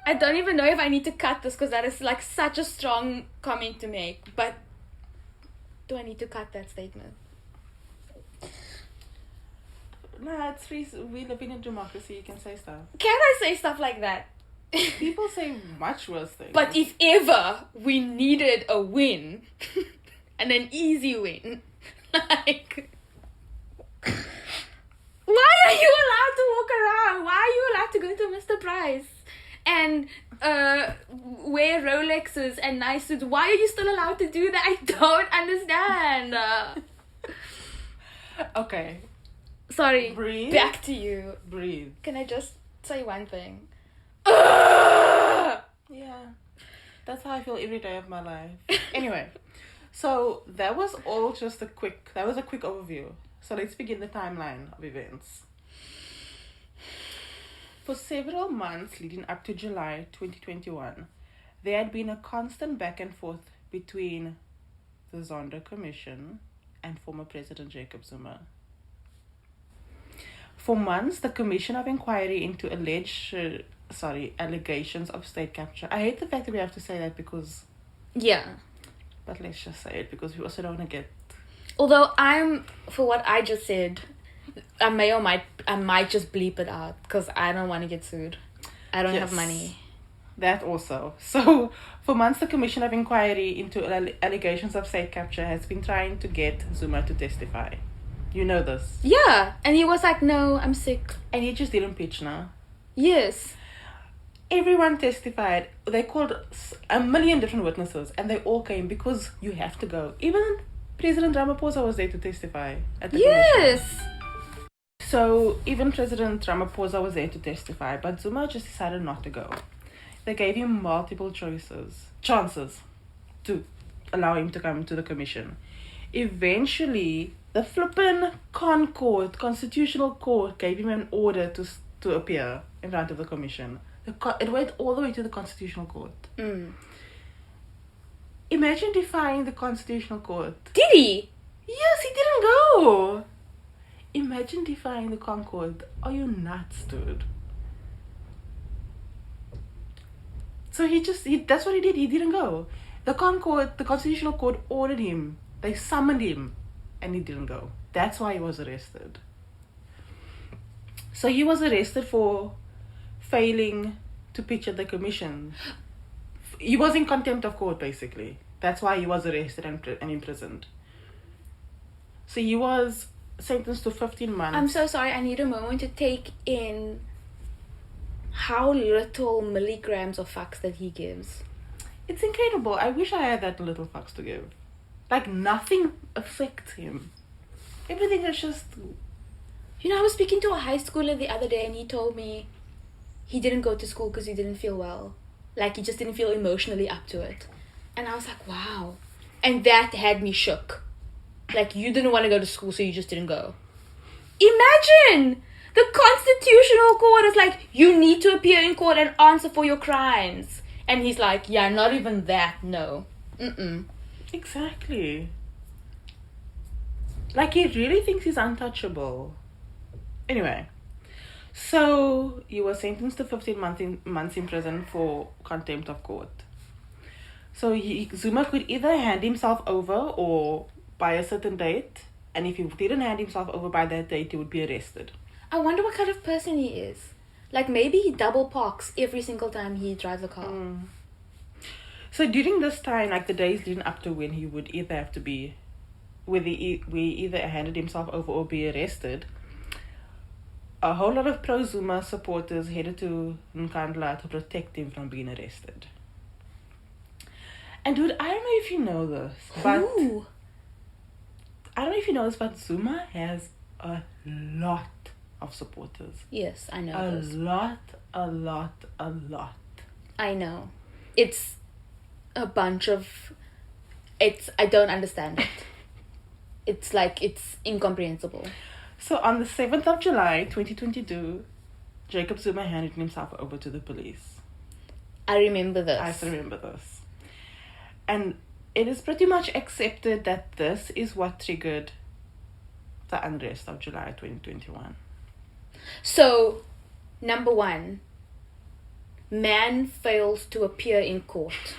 I don't even know if I need to cut this because that is like such a strong comment to make, but do I need to cut that statement? Nah, it's free. We live in a democracy. You can say stuff. Can I say stuff like that? People say much worse things. But if ever we needed a win, and an easy win, like, why are you allowed to walk around? Why are you allowed to go to Mr. Price and wear Rolexes and nice suits? Why are you still allowed to do that? I don't understand. Okay. Sorry. Breathe. Back to you. Breathe. Can I just say one thing? Yeah. That's how I feel every day of my life. Anyway, so that was a quick overview. So let's begin the timeline of events. For several months leading up to July 2021, there had been a constant back and forth between the Zondo Commission and former President Jacob Zuma. For months, the Commission of Inquiry into allegations of state capture. I hate the fact that we have to say that because... Yeah. But let's just say it because we also don't want to get... Although for what I just said, I might just bleep it out because I don't want to get sued. I don't have money. That also. So, for months, the Commission of Inquiry into allegations of state capture has been trying to get Zuma to testify. You know this. Yeah, and he was like, no, I'm sick. And he just didn't pitch now. Yes. Everyone testified. They called a million different witnesses and they all came because you have to go. Even President Ramaphosa was there to testify at the commission. So even President Ramaphosa was there to testify, but Zuma just decided not to go. They gave him multiple chances to allow him to come to the commission. Eventually, the flippin' Constitutional Court gave him an order to appear in front of the commission. It went all the way to the Constitutional Court. Imagine defying the Constitutional Court. Did he? Yes, he didn't go. Imagine defying the Concord. Are you nuts, dude? So that's what he did. He didn't go. The Constitutional Court ordered him. They summoned him. And he didn't go. That's why he was arrested. So he was arrested for failing to pitch at the commission. He was in contempt of court, basically. That's why he was arrested and imprisoned. So he was sentenced to 15 months. I'm so sorry. I need a moment to take in how little milligrams of fucks that he gives. It's incredible. I wish I had that little fucks to give. Like, nothing affects him. Everything is just... You know, I was speaking to a high schooler the other day and he told me he didn't go to school because he didn't feel well. Like, he just didn't feel emotionally up to it. And I was like, wow. And that had me shook. Like, you didn't want to go to school, so you just didn't go. Imagine! The Constitutional Court is like, you need to appear in court and answer for your crimes. And he's like, yeah, not even that, no. Exactly. Like, he really thinks he's untouchable. Anyway, so he was sentenced to 15 months in prison for contempt of court. So Zuma could either hand himself over or by a certain date, and if he didn't hand himself over by that date, he would be arrested. I wonder what kind of person he is. Like, maybe he double parks every single time he drives a car. So during this time, like the days leading up to when he would either have to be, we either handed himself over or be arrested, a whole lot of pro-Zuma supporters headed to Nkandla to protect him from being arrested. And dude, I don't know if you know this, but Zuma has a lot of supporters. Yes, I know A this. lot. I know. It's a bunch of... I don't understand it. It's like, it's incomprehensible. So on the 7th of July, 2022, Jacob Zuma handed himself over to the police. I remember this. I still remember this. And it is pretty much accepted that this is what triggered the unrest of July 2021. So, number one, man fails to appear in court.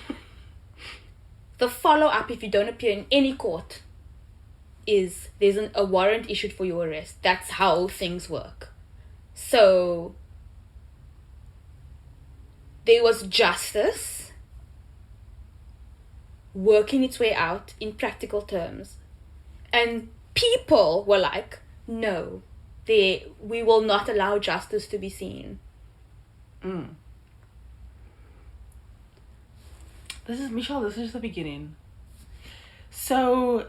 The follow-up, if you don't appear in any court, is there's a warrant issued for your arrest. That's how things work. So, there was justice working its way out in practical terms. And people were like, no, we will not allow justice to be seen. This is the beginning. So,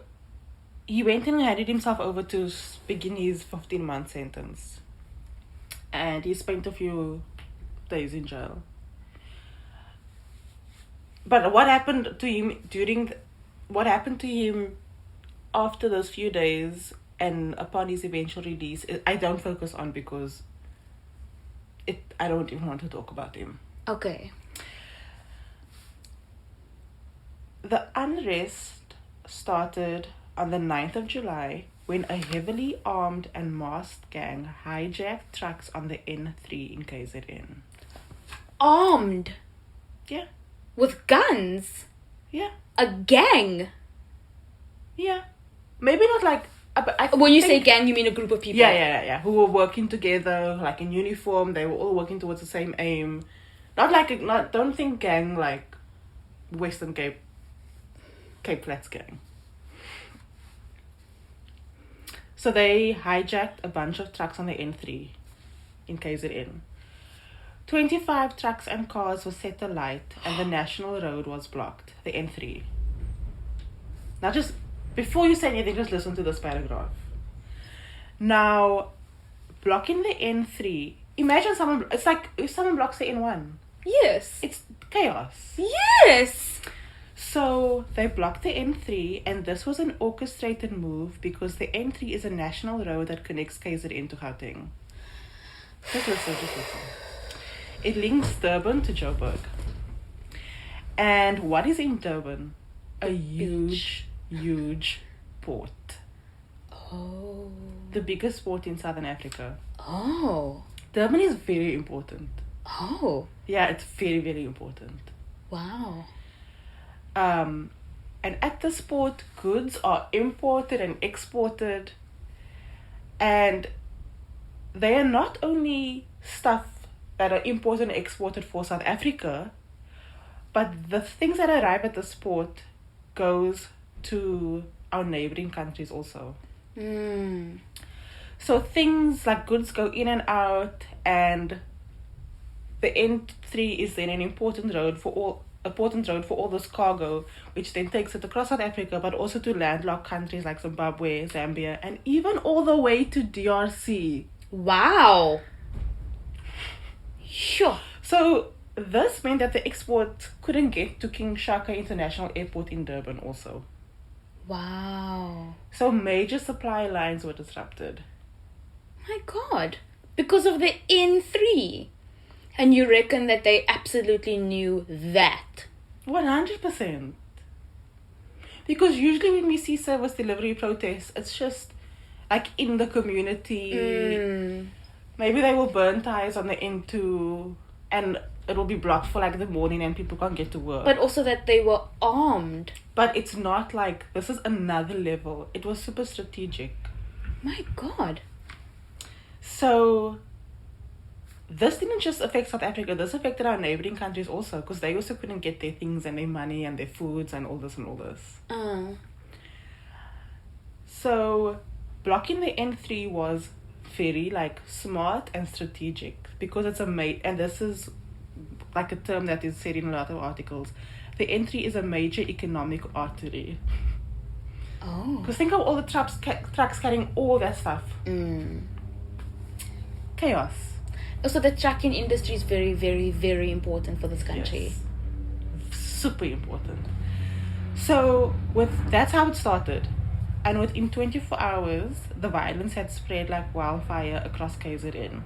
he went and handed himself over to begin his 15-month sentence. And he spent a few days in jail. But what happened to him after those few days and upon his eventual release, I don't focus on because I don't even want to talk about him. Okay. The unrest started on the 9th of July when a heavily armed and masked gang hijacked trucks on the N3 in KZN. Armed? Yeah. With guns? Yeah. A gang? Yeah. Maybe not like... When you say gang, you mean a group of people? Yeah. Who were working together, like in uniform. They were all working towards the same aim. Don't think gang like Western Cape Flats gang. So they hijacked a bunch of trucks on the N3 in KZN. 25 trucks and cars were set alight and the national road was blocked, the N3. Now just, before you say anything, just listen to this paragraph. Now, blocking the N3, imagine it's like if someone blocks the N1. Yes. It's chaos. Yes! So they blocked the N3 and this was an orchestrated move because the N3 is a national road that connects KZN to Gauteng. Just listen. It links Durban to Joburg. And what is in Durban? A huge port. Oh. The biggest port in Southern Africa. Oh. Durban is very important. Oh. Yeah, it's very, very important. Wow. And at this port, goods are imported and exported. And they are not only stuff that are imported and exported for South Africa, but the things that arrive at this port goes to our neighboring countries also. So things like goods go in and out, and the N3 is then an important road for all this cargo, which then takes it across South Africa, but also to landlocked countries like Zimbabwe, Zambia, and even all the way to DRC. Wow. Sure. So this meant that the export couldn't get to King Shaka International Airport in Durban also. Wow. So major supply lines were disrupted. My God. Because of the N3. And you reckon that they absolutely knew that? 100%. Because usually when we see service delivery protests, it's just like in the community. Maybe they will burn tires on the N2 and it will be blocked for like the morning and people can't get to work. But also that they were armed. But it's not like, this is another level. It was super strategic. My God. So this didn't just affect South Africa, this affected our neighboring countries also, because they also couldn't get their things and their money and their foods and all this and all this. So blocking the N3 was very like smart and strategic, because it's and this is like a term that is said in a lot of articles. The N3 is a major economic artery. Oh. Because think of all the trucks carrying all that stuff. chaos. Also, the trucking industry is very, very, very important for this country. Yes. Super important. So that's how it started. And within 24 hours, the violence had spread like wildfire across KZN.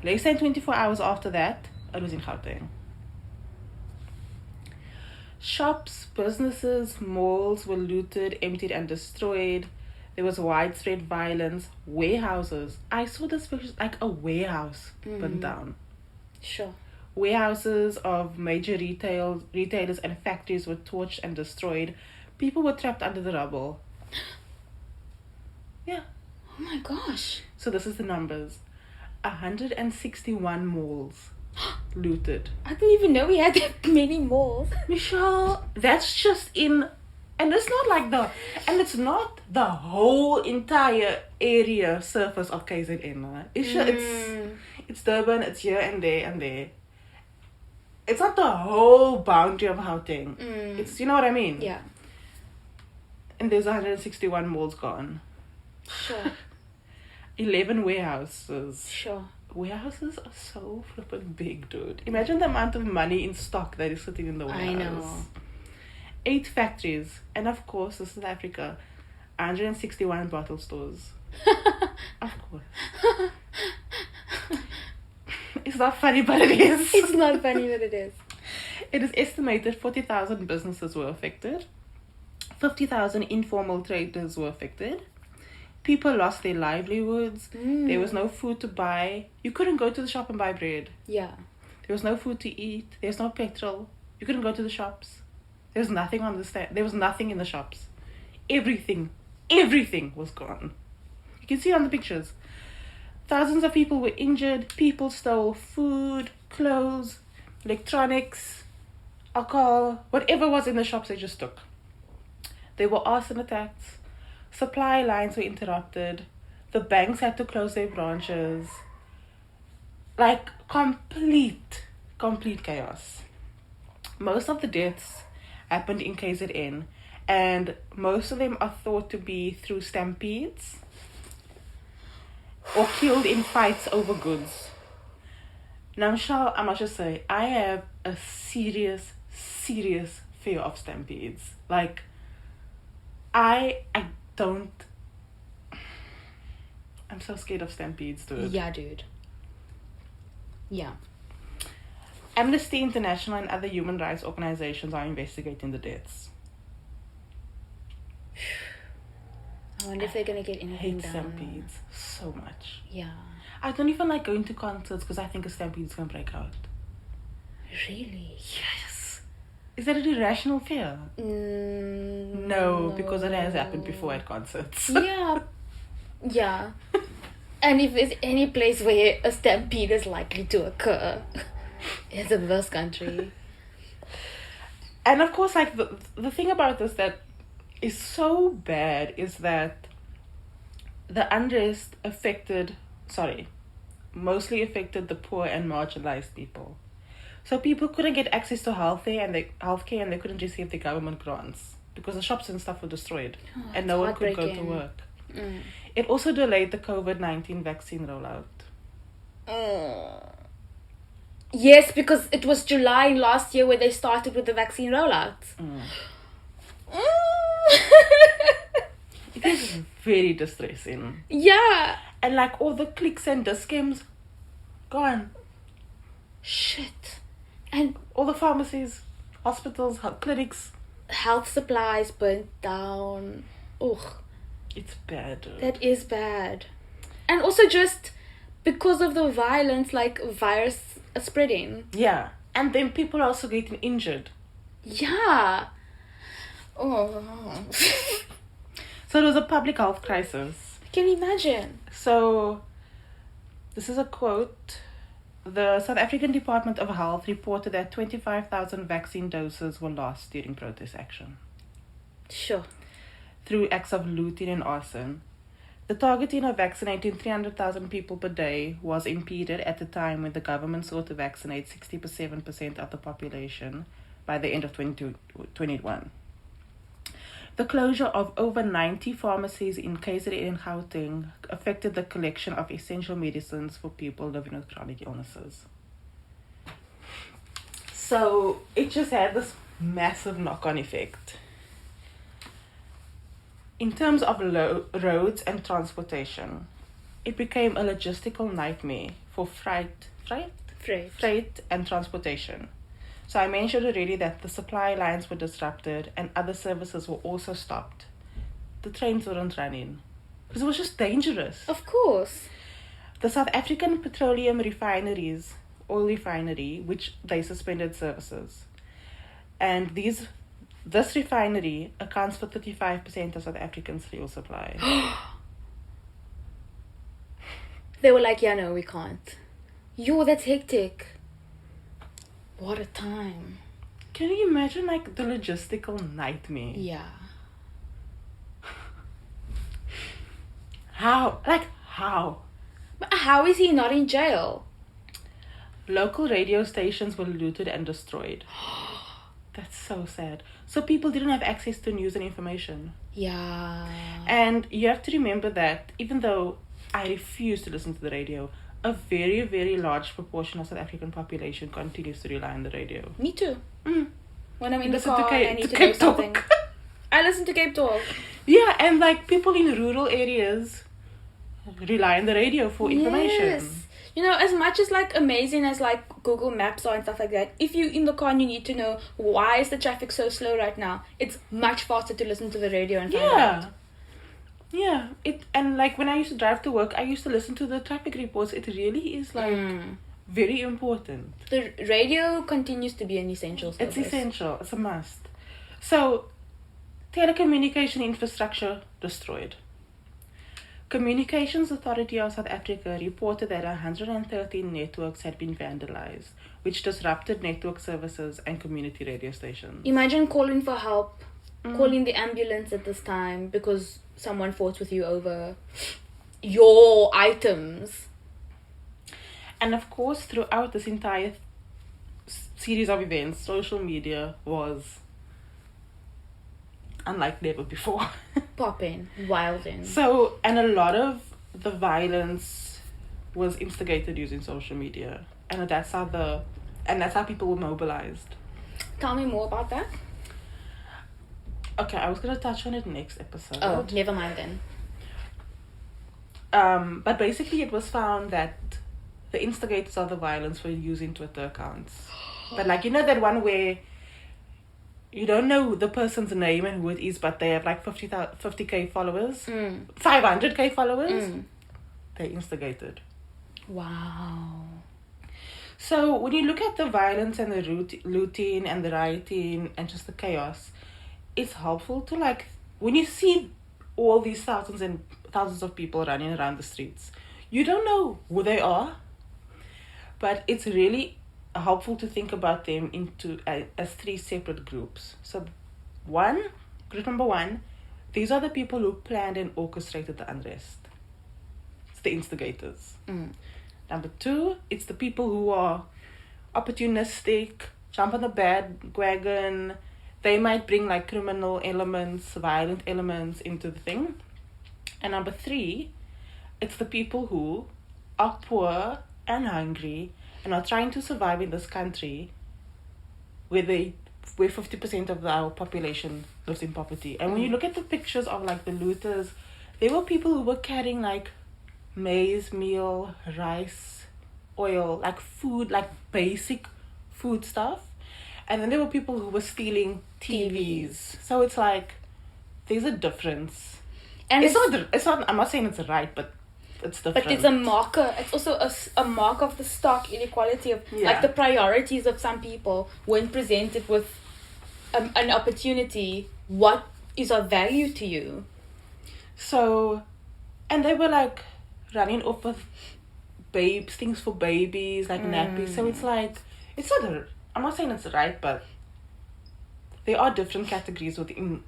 Less than 24 hours after that, it was in Gauteng. Shops, businesses, malls were looted, emptied, and destroyed. There was widespread violence. Warehouses. I saw this picture, like a warehouse burnt down. Sure. Warehouses of major retailers and factories were torched and destroyed. People were trapped under the rubble. Yeah. Oh my gosh. So this is the numbers. 161 malls looted. I didn't even know we had that many malls. Michelle, that's just in... And it's not like it's not the whole entire area surface of KZN. Right? It's Durban, it's here and there and there. It's not the whole boundary of Gauteng. It's, you know what I mean? Yeah. And there's 161 malls gone. Sure. 11 warehouses. Sure. Warehouses are so flippin' big, dude. Imagine the amount of money in stock that is sitting in the warehouse. I know. 8 factories. And of course, this is Africa. 161 bottle stores. Of course. It's not funny, but it is. It's not funny, but it is. It is estimated 40,000 businesses were affected. 50,000 informal traders were affected. People lost their livelihoods. There was no food to buy. You couldn't go to the shop and buy bread. Yeah. There was no food to eat. There was no petrol. You couldn't go to the shops. There was nothing on the stand. There was nothing in the shops. Everything was gone. You can see it on the pictures. Thousands of people were injured. People stole food, clothes, electronics, alcohol, whatever was in the shops they just took. There were arson attacks. Supply lines were interrupted. The banks had to close their branches. Like, complete chaos. Most of the deaths happened in KZN, and most of them are thought to be through stampedes or killed in fights over goods. Now, Michelle, I must just say, I have a serious fear of stampedes. Like, I'm so scared of stampedes, dude. Yeah, dude. Yeah. Amnesty International and other human rights organizations are investigating the deaths. I wonder if they're gonna get I anything hate done. stampedes so much. Yeah. I don't even like going to concerts because I think a stampede is gonna break out. Really? Yes. Is that an irrational fear? No, because it has happened before at concerts. Yeah. Yeah. And if there's any place where a stampede is likely to occur, it's in this country. And of course, like, the thing about this that is so bad is that the unrest mostly affected the poor and marginalized people. So people couldn't get access to healthcare and they couldn't receive the government grants because the shops and stuff were destroyed and no one could go to work. It also delayed the COVID-19 vaccine rollout. Yes, because it was July last year where they started with the vaccine rollout. It is very distressing. Yeah. And like all the clicks and discounts gone. Shit. And All the pharmacies, hospitals, clinics. health supplies burnt down. Ugh. It's bad. Dude. That is bad. And also just because of the violence, like virus spreading. Yeah. And then people are also getting injured. Yeah. Oh. So it was a public health crisis. Can you imagine? So this is a quote. The South African Department of Health reported that 25,000 vaccine doses were lost during protest action Sure. through acts of looting and arson. The targeting of vaccinating 300,000 people per day was impeded at the time when the government sought to vaccinate 67% of the population by the end of 2021. The closure of over 90 pharmacies in KZN and Gauteng affected the collection of essential medicines for people living with chronic illnesses. So it just had this massive knock-on effect. In terms of roads and transportation, it became a logistical nightmare for freight and transportation. So I mentioned already that the supply lines were disrupted and other services were also stopped. The trains weren't running because it was just dangerous. Of course. The South African petroleum refineries, oil refinery, which they suspended services. And this refinery accounts for 35% of South Africa's fuel supply. They were like, yeah, no, we can't. Yo, that's hectic. What a time. Can you imagine like the logistical nightmare? Yeah. How? Like how? But how is he not in jail? Local radio stations were looted and destroyed. That's so sad. So people didn't have access to news and information. Yeah. And you have to remember that even though I refuse to listen to the radio, a very, very large proportion of South African population continues to rely on the radio. Me too. Mm. When I'm in the Listen car to and I need to know Cape something. Talk. I listen to Cape Talk. Yeah, and like people in rural areas rely on the radio for information. Yes. You know, as much as like amazing as like Google Maps are and stuff like that, if you're in the car and you need to know why is the traffic so slow right now, it's much faster to listen to the radio and find out. Yeah, and like when I used to drive to work, I used to listen to the traffic reports. It really is like very important. The radio continues to be an essential service. It's essential. It's a must. So, telecommunication infrastructure destroyed. Communications Authority of South Africa reported that 113 networks had been vandalized, which disrupted network services and community radio stations. Imagine calling for help, calling the ambulance at this time because someone fought with you over your items. And of course, throughout this entire series of events, social media was unlike never before. Popping, wilding. So, and a lot of the violence was instigated using social media, and that's how people were mobilized. Tell me more about that. Okay, I was gonna touch on it next episode. Oh, never mind then. But basically, it was found that the instigators of the violence were using Twitter accounts. But like, you know that one where you don't know the person's name and who it is, but they have like 50k followers, 500k followers. They instigated. Wow. So when you look at the violence and the looting and the rioting and just the chaos, it's helpful to like, when you see all these thousands and thousands of people running around the streets, you don't know who they are, but it's really helpful to think about them as three separate groups. So group number one, these are the people who planned and orchestrated the unrest. It's the instigators. Number two, it's the people who are opportunistic, jump on the bandwagon. They might bring like criminal elements, violent elements into the thing. And number three, it's the people who are poor and hungry and are trying to survive in this country where 50% of our population lives in poverty. And when you look at the pictures of like the looters, there were people who were carrying like maize meal, rice, oil, like food, like basic food stuff. And then there were people who were stealing TVs. So it's like, there's a difference. And it's not, I'm not saying it's right, but it's different. But it's a marker. It's also a mark of the stark inequality of like the priorities of some people when presented with an opportunity. What is of value to you? So, and they were like running off with things for babies, like nappies. So it's like, it's not, I'm not saying it's right, but there are different categories within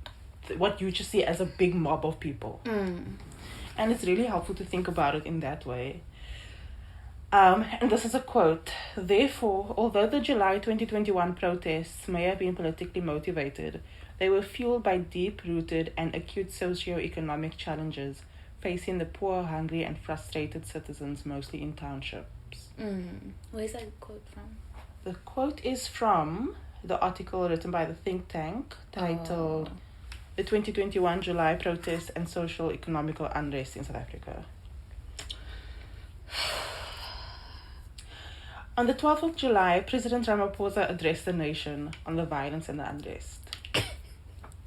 what you just see as a big mob of people. And it's really helpful to think about it in that way. And this is a quote. Therefore, although the July 2021 protests may have been politically motivated, They were fueled by deep-rooted and acute socio-economic challenges facing the poor, hungry, and frustrated citizens, mostly in townships. Where's that quote from? The quote is from the article written by the think tank titled The 2021 July Protests and Social Economical Unrest in South Africa. On the 12th of July, President Ramaphosa addressed the nation on the violence and the unrest.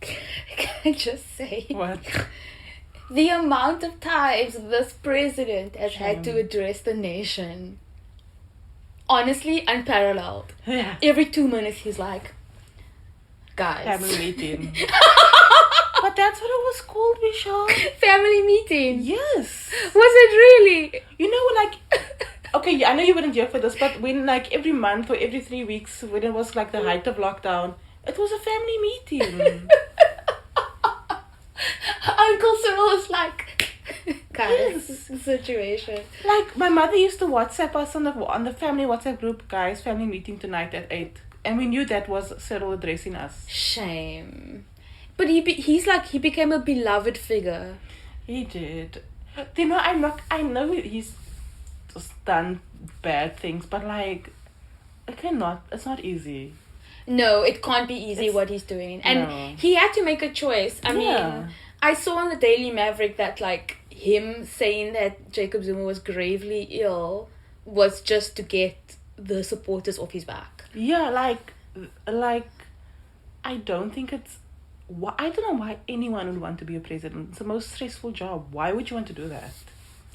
Can I just say? What? The amount of times this president has had to address the nation. Honestly, unparalleled. Yeah. Every 2 minutes he's like, guys. Family meeting. But that's what it was called, Michelle. Family meeting. Yes. Was it really? You know, like, okay, I know you wouldn't hear for this, but when like every month or every 3 weeks, when it was like the height of lockdown, it was a family meeting. Uncle Cyril was like, guys, this is the situation. Like, my mother used to WhatsApp us on the family WhatsApp group, guys, family meeting tonight at 8. And we knew that was Cyril addressing us. Shame. But he became a beloved figure. He did. You know, I know he's just done bad things, but like, it's not easy. No, it can't be easy what he's doing. And he had to make a choice. I mean, I saw on the Daily Maverick that like him saying that Jacob Zuma was gravely ill was just to get the supporters off his back. Yeah, like I don't think I don't know why anyone would want to be a president. It's the most stressful job. Why would you want to do that?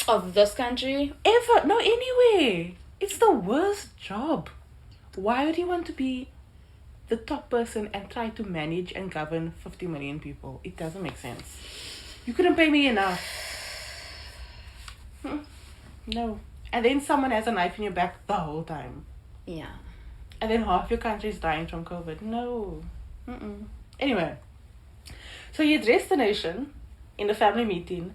Of this country? Ever. No, anywhere. It's the worst job. Why would you want to be the top person and try to manage and govern 50 million people? It doesn't make sense. You couldn't pay me enough. No. And then someone has a knife in your back the whole time. Yeah. And then half your country is dying from COVID. No. Anyway. So he addressed the nation in the family meeting.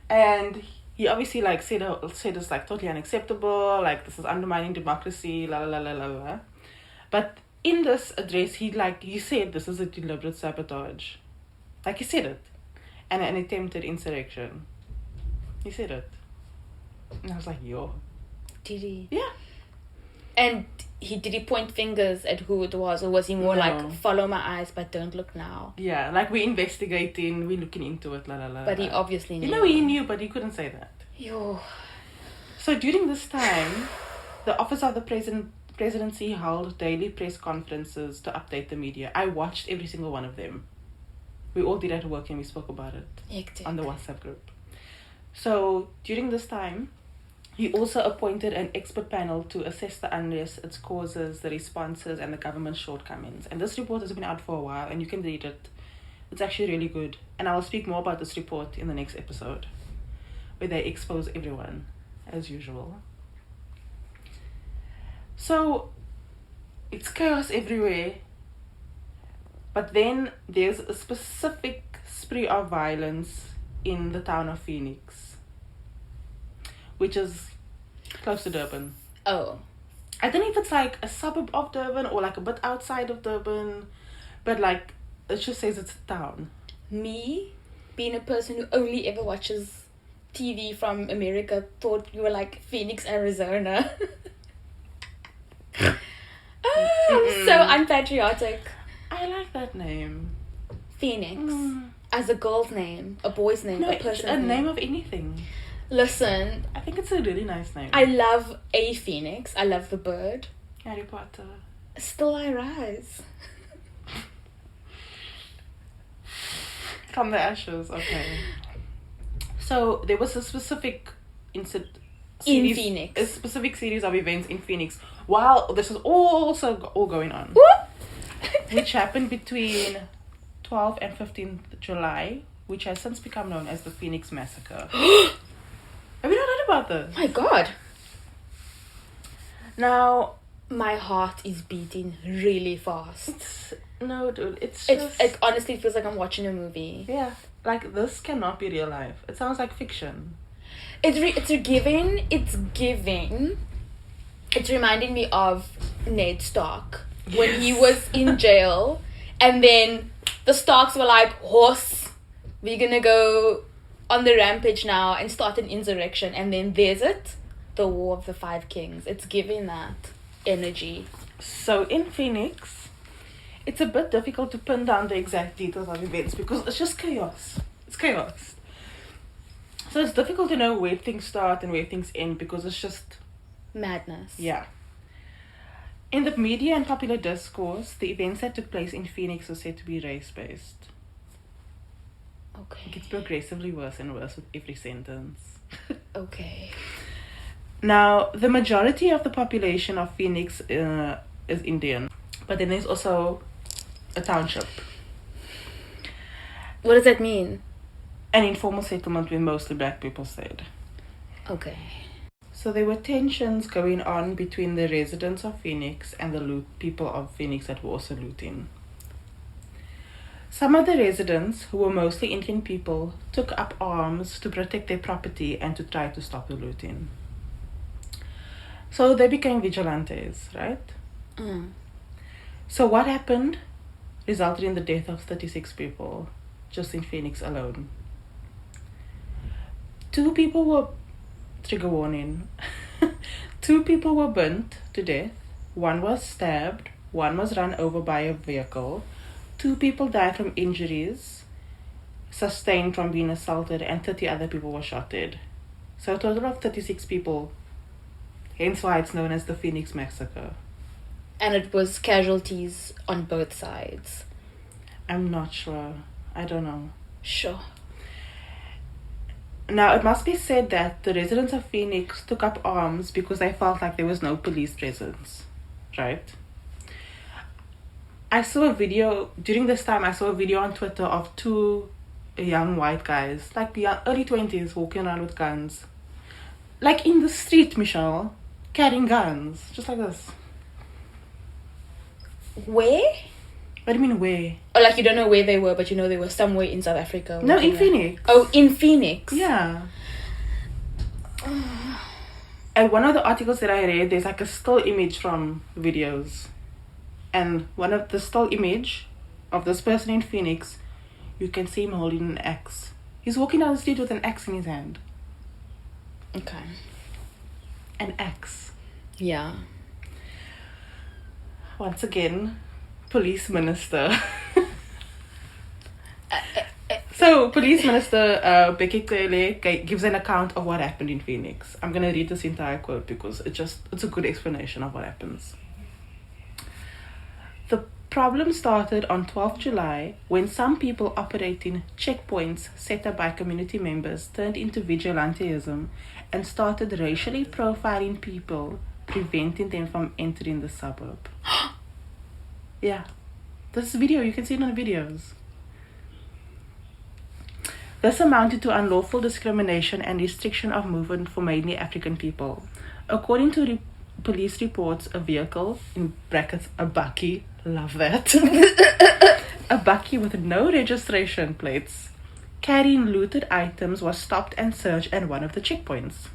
And he obviously like said it's like totally unacceptable. Like, this is undermining democracy. La la la la la la. But in this address, he said this is a deliberate sabotage. Like, he said it. And an attempted insurrection. He said it. And I was like, yo. Did he? Yeah. And did he point fingers at who it was? Or was he more like, follow my eyes, but don't look now? Yeah, like, we're investigating, we're looking into it, la la la. But he obviously knew. You know, he knew, but he couldn't say that. Yo. So during this time, the Office of the Presidency held daily press conferences to update the media. I watched every single one of them. We all did at work and we spoke about it. Hectic. On the WhatsApp group. So during this time, he also appointed an expert panel to assess the unrest, its causes, the responses, and the government's shortcomings. And this report has been out for a while, and you can read it. It's actually really good. And I will speak more about this report in the next episode, where they expose everyone, as usual. So, it's chaos everywhere. But then there's a specific spree of violence in the town of Phoenix, which is close to Durban. Oh. I don't know if it's like a suburb of Durban or like a bit outside of Durban, but like, it just says it's a town. Me, being a person who only ever watches TV from America, thought you were like Phoenix, Arizona. I'm so unpatriotic. I like that name. Phoenix. As a girl's name, a boy's name, No, a person's a name of anything. Listen, I think it's a really nice name. I love a phoenix. I love the bird. Harry Potter. Still I rise. From the ashes, okay. So there was a specific incident in Phoenix. A specific series of events in Phoenix while this was all going on. Which happened between 12th and 15th July, which has since become known as the Phoenix Massacre. Have you not heard about this? My God. Now, my heart is beating really fast. It honestly feels like I'm watching a movie. Yeah, like, this cannot be real life. It sounds like fiction. It's giving. It's reminding me of Ned Stark when he was in jail, and then the Starks were like, horse, we're gonna go on the rampage now and start an insurrection. And then there's it, the War of the Five Kings. It's giving that energy. So in Phoenix, it's a bit difficult to pin down the exact details of events because it's just chaos. It's chaos. So it's difficult to know where things start and where things end because it's just Madness. yeah. In the media and popular discourse, the events that took place in Phoenix were said to be race-based. Okay. It gets progressively worse and worse with every sentence. Okay. Now, the majority of the population of Phoenix is Indian, but then there's also a township, What does that mean? an informal settlement where mostly black people stayed. Okay. So there were tensions going on between the residents of Phoenix and the people of Phoenix that were also looting. Some of the residents, who were mostly Indian people, took up arms to protect their property and to try to stop the looting. So they became vigilantes, right? Mm. So what happened resulted in the death of 36 people, just in Phoenix alone. 2 people were, trigger warning, 2 people were burnt to death, 1 was stabbed, 1 was run over by a vehicle, 2 people died from injuries sustained from being assaulted, and 30 other people were shot dead. So a total of 36 people, hence why it's known as the Phoenix Massacre. And it was casualties on both sides. I'm not sure. I don't know. Sure. Now, it must be said that the residents of Phoenix took up arms because they felt like there was no police presence, right? I saw a video, during this time, I saw a video on Twitter of 2 young white guys, like early 20s, walking around with guns. Like in the street, Michelle, carrying guns, just like this. Where? What do you mean, where? Oh, like you don't know where they were, but you know they were somewhere in South Africa. No, walking in around. Phoenix. Oh, in Phoenix? Yeah. And one of the articles that I read, there's like a still image from videos. And one of the still image of this person in Phoenix, you can see him holding an axe. He's walking down the street with an axe in his hand. Okay. An axe. Yeah. Once again, police minister. So, police minister Becky Cele gives an account of what happened in Phoenix. I'm going to read this entire quote because it's a good explanation of what happens. The problem started on 12th July when some people operating checkpoints set up by community members turned into vigilantism and started racially profiling people, preventing them from entering the suburb. Yeah. This video, you can see it on the videos. This amounted to unlawful discrimination and restriction of movement for mainly African people. According to police reports, a vehicle, in brackets, a bakkie, love that, a bakkie with no registration plates, carrying looted items was stopped and searched at one of the checkpoints.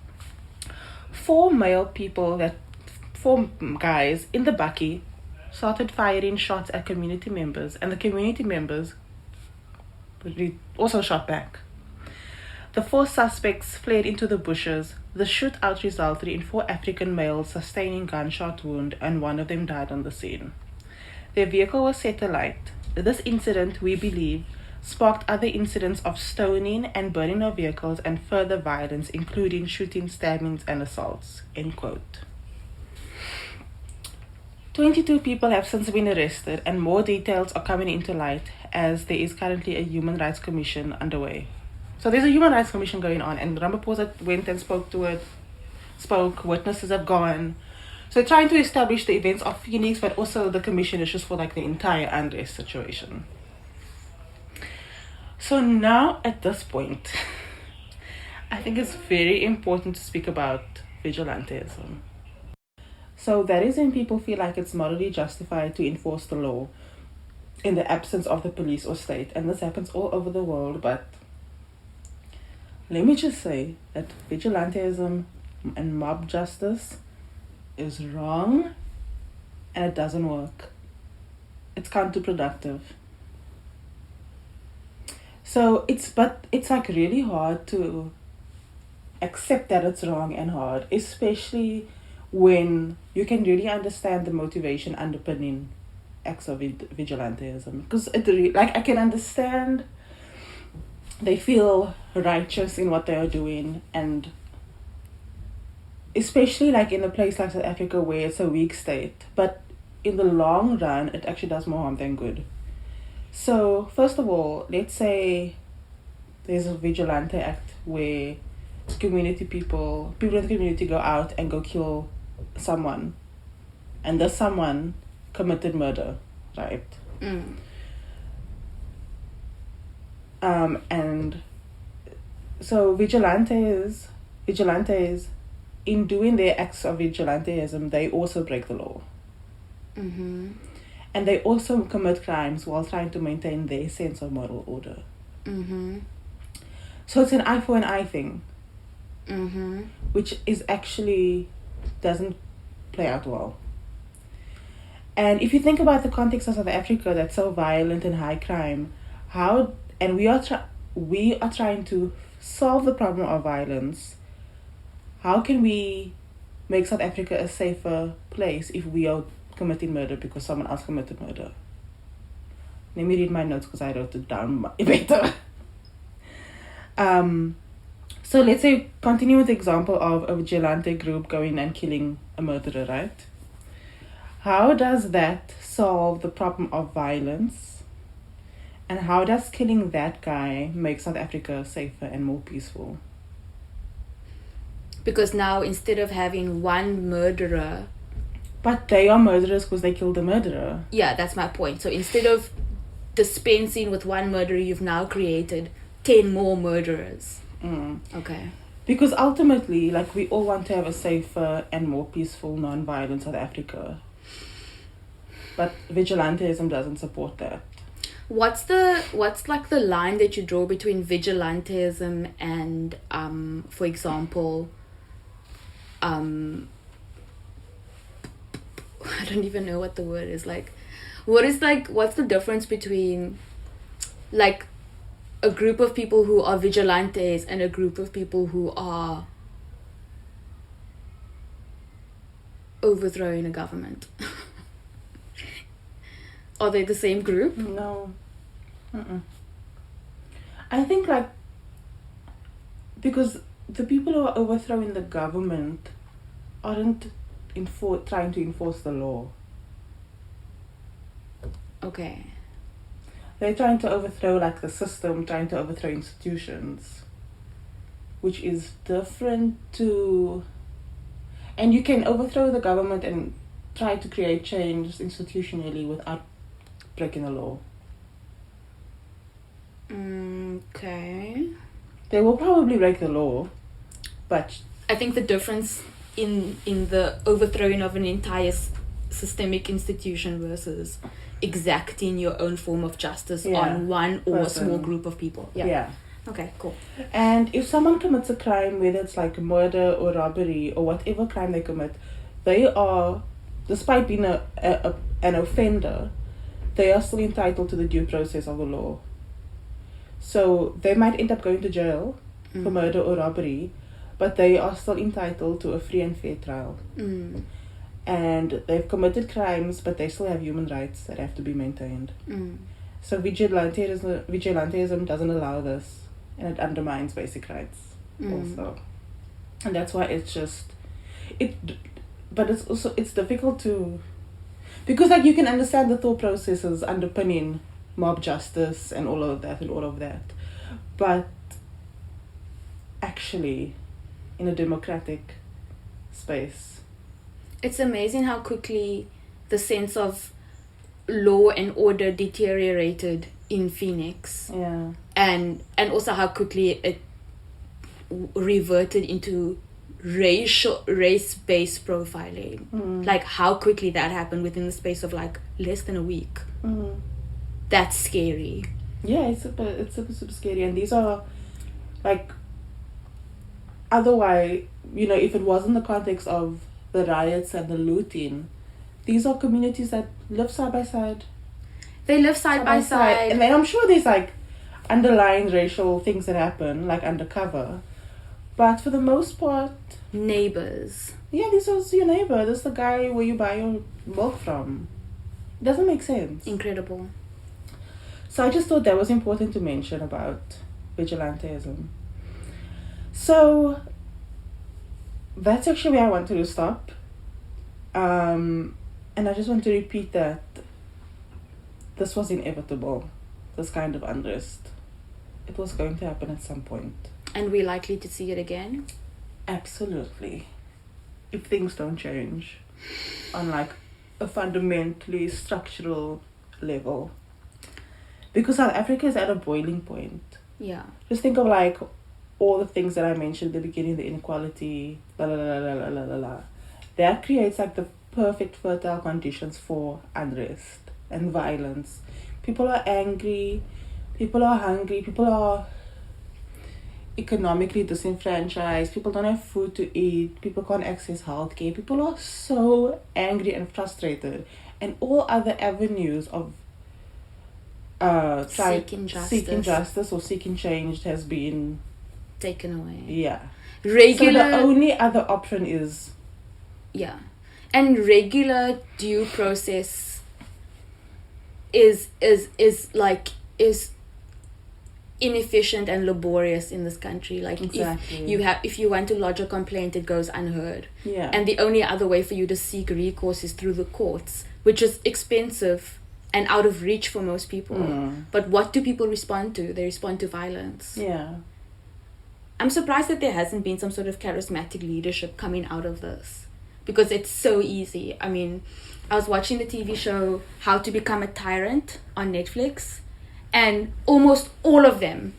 4 guys in the bakkie started firing shots at community members, and the community members also shot back. The 4 suspects fled into the bushes. The shootout resulted in 4 African males sustaining gunshot wound, and 1 of them died on the scene. Their vehicle was set alight. This incident, we believe, sparked other incidents of stoning and burning of vehicles and further violence, including shooting, stabbings, and assaults. End quote. 22 people have since been arrested, and more details are coming into light as there is currently a Human Rights Commission underway. So there's a Human Rights Commission going on, and Ramaphosa went and spoke, witnesses have gone. So they're trying to establish the events of Phoenix, but also the commission is just for like the entire unrest situation. So now at this point, I think it's very important to speak about vigilantism. So that is when people feel like it's morally justified to enforce the law in the absence of the police or state. And this happens all over the world, but let me just say that vigilantism and mob justice is wrong and it doesn't work. It's counterproductive. So it's like really hard to accept that it's wrong and hard, especially when you can really understand the motivation underpinning acts of vigilantism. Because like I can understand they feel righteous in what they are doing, and especially like in a place like South Africa where it's a weak state, but in the long run it actually does more harm than good. So first of all, let's say there's a vigilante act where community people in the community go out and go kill someone, and this someone committed murder, right? And so vigilantes in doing their acts of vigilantism, they also break the law. And they also commit crimes while trying to maintain their sense of moral order. So it's an eye for an eye thing, which is actually doesn't play out well. And if you think about the context of South Africa that's so violent and high crime, we are trying to solve the problem of violence. How can we make South Africa a safer place if we are committing murder because someone else committed murder? Let me read my notes because I wrote it down better. So let's say continue with the example of a vigilante group going and killing a murderer, right? How does that solve the problem of violence? And how does killing that guy make South Africa safer and more peaceful? Because now instead of having one murderer... But they are murderers because they killed the murderer. Yeah, that's my point. So instead of dispensing with one murderer, you've now created 10 more murderers. Okay. Because ultimately, like, we all want to have a safer and more peaceful, non-violent South Africa. But vigilantism doesn't support that. What's like the line that you draw between vigilantism and, for example, I don't even know what the word is. Like, what's the difference between, like, a group of people who are vigilantes and a group of people who are overthrowing a government? Are they the same group? No. I think, like, because the people who are overthrowing the government aren't trying to enforce the law. Okay. They're trying to overthrow, like, the system, trying to overthrow institutions, which is different to... And you can overthrow the government and try to create change institutionally without breaking the law. Okay. They will probably break the law, but... I think the difference in the overthrowing of an entire systemic institution versus exacting your own form of justice on one or a small group of people. Yeah. Okay, cool. And if someone commits a crime, whether it's like murder or robbery or whatever crime they commit, they are, despite being an offender, they are still entitled to the due process of the law. So they might end up going to jail for murder or robbery, but they are still entitled to a free and fair trial. And they've committed crimes, but they still have human rights that have to be maintained. So vigilantism doesn't allow this, and it undermines basic rights also. And that's why it's just but it's difficult to, because, like, you can understand the thought processes underpinning mob justice and all of that, but actually in a democratic space, it's amazing how quickly the sense of law and order deteriorated in Phoenix. Yeah. And also how quickly it reverted into race-based profiling. Like, how quickly that happened within the space of, like, less than a week. That's scary. Yeah, it's super scary. And these are, like, otherwise, you know, if it wasn't the context of the riots and the looting, these are communities that live side by side. They live side by side. And then I'm sure there's, like, underlying racial things that happen, like undercover. But for the most part, Neighbors. yeah, this was your neighbor. This is the guy where you buy your milk from. Doesn't make sense. Incredible. So I just thought that was important to mention about vigilantism. So that's actually where I wanted to stop. And I just want to repeat that this was inevitable, this kind of unrest. It was going to happen at some point. And we're likely to see it again? Absolutely. If things don't change on like a fundamentally structural level. Because South Africa is at a boiling point. Yeah. Just think of like all the things that I mentioned at the beginning, the inequality, la la la la la la la la. That creates like the perfect fertile conditions for unrest and violence. People are angry, people are hungry, people are economically disenfranchised, people don't have food to eat, people can't access healthcare, people are so angry and frustrated, and all other avenues of seeking justice or seeking change has been taken away. Yeah. Regular. So the only other option is. Yeah, and regular due process is inefficient and laborious in this country. Like exactly. if you want to lodge a complaint, it goes unheard. Yeah. And the only other way for you to seek recourse is through the courts, which is expensive and out of reach for most people. But what do people respond to? They respond to violence. Yeah. I'm surprised that there hasn't been some sort of charismatic leadership coming out of this, because it's so easy. I mean, I was watching the TV show How to Become a Tyrant on Netflix, and almost all of them,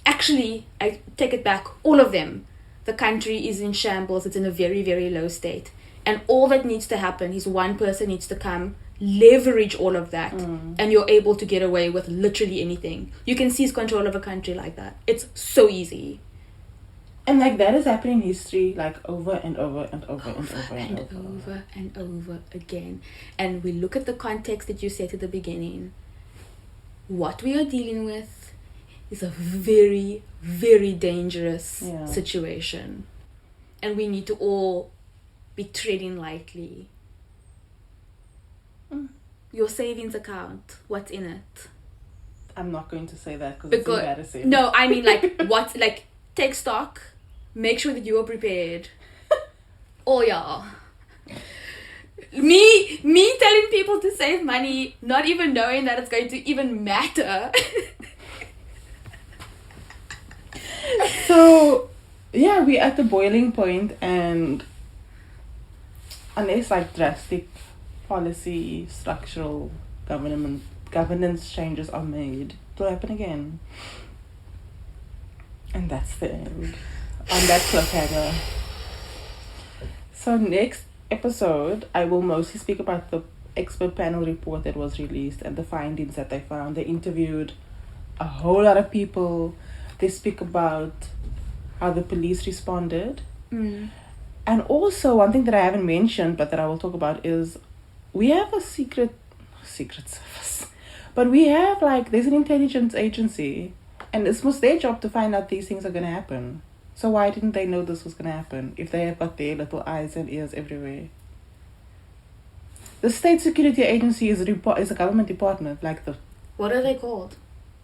actually, I take it back, all of them, the country is in shambles. It's in a very, very low state. And all that needs to happen is one person needs to come, leverage all of that, and you're able to get away with literally anything. You can seize control of a country like that. It's so easy. And like that is happening in history, like over and over and over and over and over and over again. And we look at the context that you said at the beginning. What we are dealing with is a very, very dangerous situation. And we need to all be treading lightly. Your savings account, what's in it? I'm not going to say that because it's embarrassing. No, I mean like take stock, make sure that you are prepared. Oh yeah. Me telling people to save money, not even knowing that it's going to even matter. So yeah, we're at the boiling point, and unless like drastic policy, structural governance changes are made, it will happen again. And that's the end. On that cliffhanger. So next episode, I will mostly speak about the expert panel report that was released and the findings that they found. They interviewed a whole lot of people. They speak about how the police responded. And also, one thing that I haven't mentioned, but that I will talk about, is we have a secret service. But we have, like, there's an intelligence agency, and it's most their job to find out these things are going to happen. So why didn't they know this was going to happen if they have got their little eyes and ears everywhere? The State Security Agency is a government department, like the... What are they called?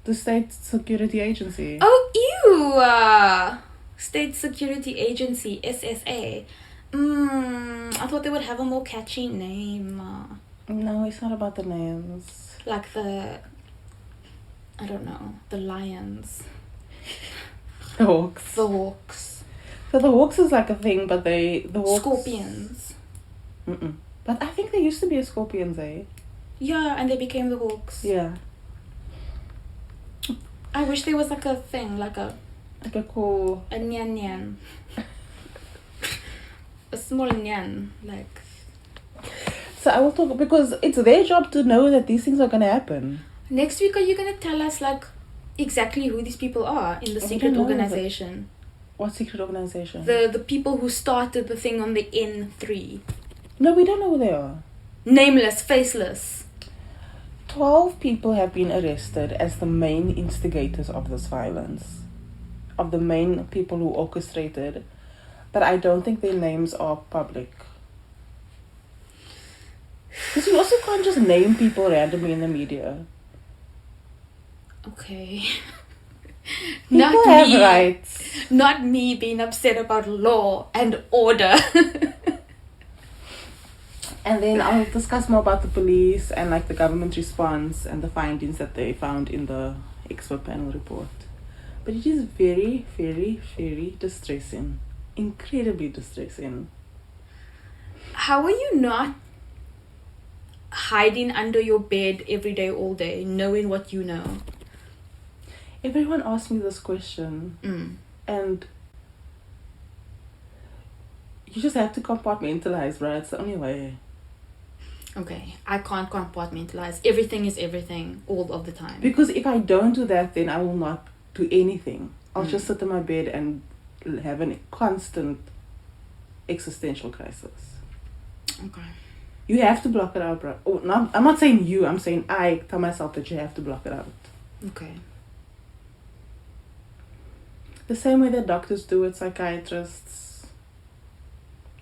The State Security Agency. Oh, ew! State Security Agency, SSA. I thought they would have a more catchy name. No, it's not about the names. Like the... I don't know. The lions. The hawks. The hawks. So the hawks is like a thing, but the hawks... Scorpions. But I think there used to be a scorpions, eh? Yeah, and they became the hawks. Yeah. I wish there was like a thing, like a cool... A nyan nyan. A small nyan, like... So I will talk, because it's their job to know that these things are going to happen. Next week, are you going to tell us, like, exactly who these people are in the secret organization? What secret organization? The people who started the thing on the N3. No, we don't know who they are. Nameless, faceless. 12 people have been arrested as the main instigators of this violence, of the main people who orchestrated, but I don't think their names are public. Because you also can't just name people randomly in the media. Okay. People have rights. Not me being upset about law and order. And then I'll discuss more about the police and like the government response and the findings that they found in the expert panel report. But it is very, very, very distressing. Incredibly distressing. How are you not hiding under your bed every day, all day, knowing what you know? Everyone asks me this question. And you just have to compartmentalize, right? It's the only way. Okay, I can't compartmentalize. Everything is everything all of the time. Because if I don't do that, then I will not do anything. I'll just sit in my bed and have a constant existential crisis. Okay. You have to block it out, bro. Oh, no, I'm not saying you. I'm saying I tell myself that you have to block it out. Okay. The same way that doctors do it, psychiatrists.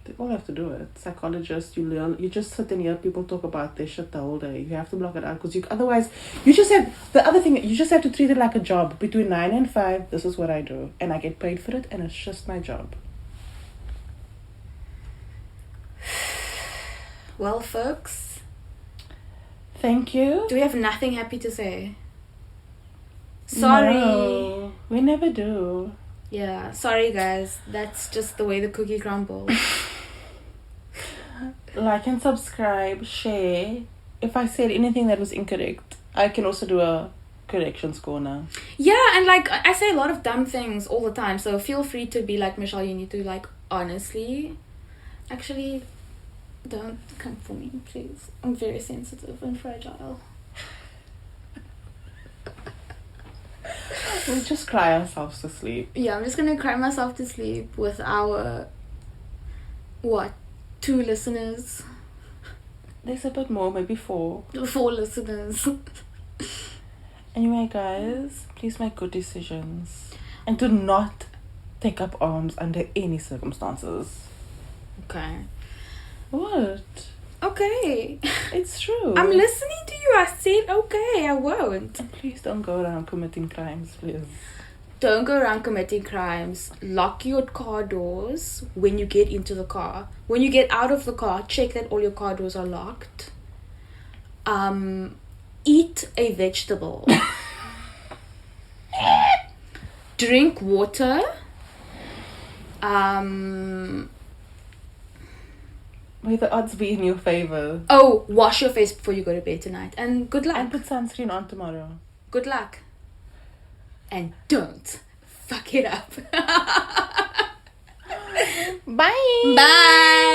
They all have to do it. Psychologists, you just sit and hear people talk about their shit the whole day. You have to block it out because otherwise you just have the other thing. You just have to treat it like a job. Between 9 and 5, this is what I do, and I get paid for it, and it's just my job. Well, folks. Thank you. Do we have nothing happy to say? Sorry. No, we never do. Yeah, sorry guys. That's just the way the cookie crumbles. Like and subscribe, share. If I said anything that was incorrect, I can also do a corrections corner. Yeah, and like I say a lot of dumb things all the time, so feel free to be like, Michelle, you need to like honestly actually don't come for me, please. I'm very sensitive and fragile. We'll just cry ourselves to sleep. Yeah, I'm just gonna cry myself to sleep with our 2 listeners? There's a bit more, maybe 4. 4 listeners. Anyway, guys, please make good decisions. And do not take up arms under any circumstances. Okay. What? Okay. It's true. I'm listening to you. I said okay, I won't. And please don't go around committing crimes, please. Don't go around committing crimes. Lock your car doors when you get into the car. When you get out of the car, check that all your car doors are locked. Eat a vegetable. Drink water. May the odds be in your favor. Oh, wash your face before you go to bed tonight. And good luck. And put sunscreen on tomorrow. Good luck. And don't fuck it up. Bye. Bye.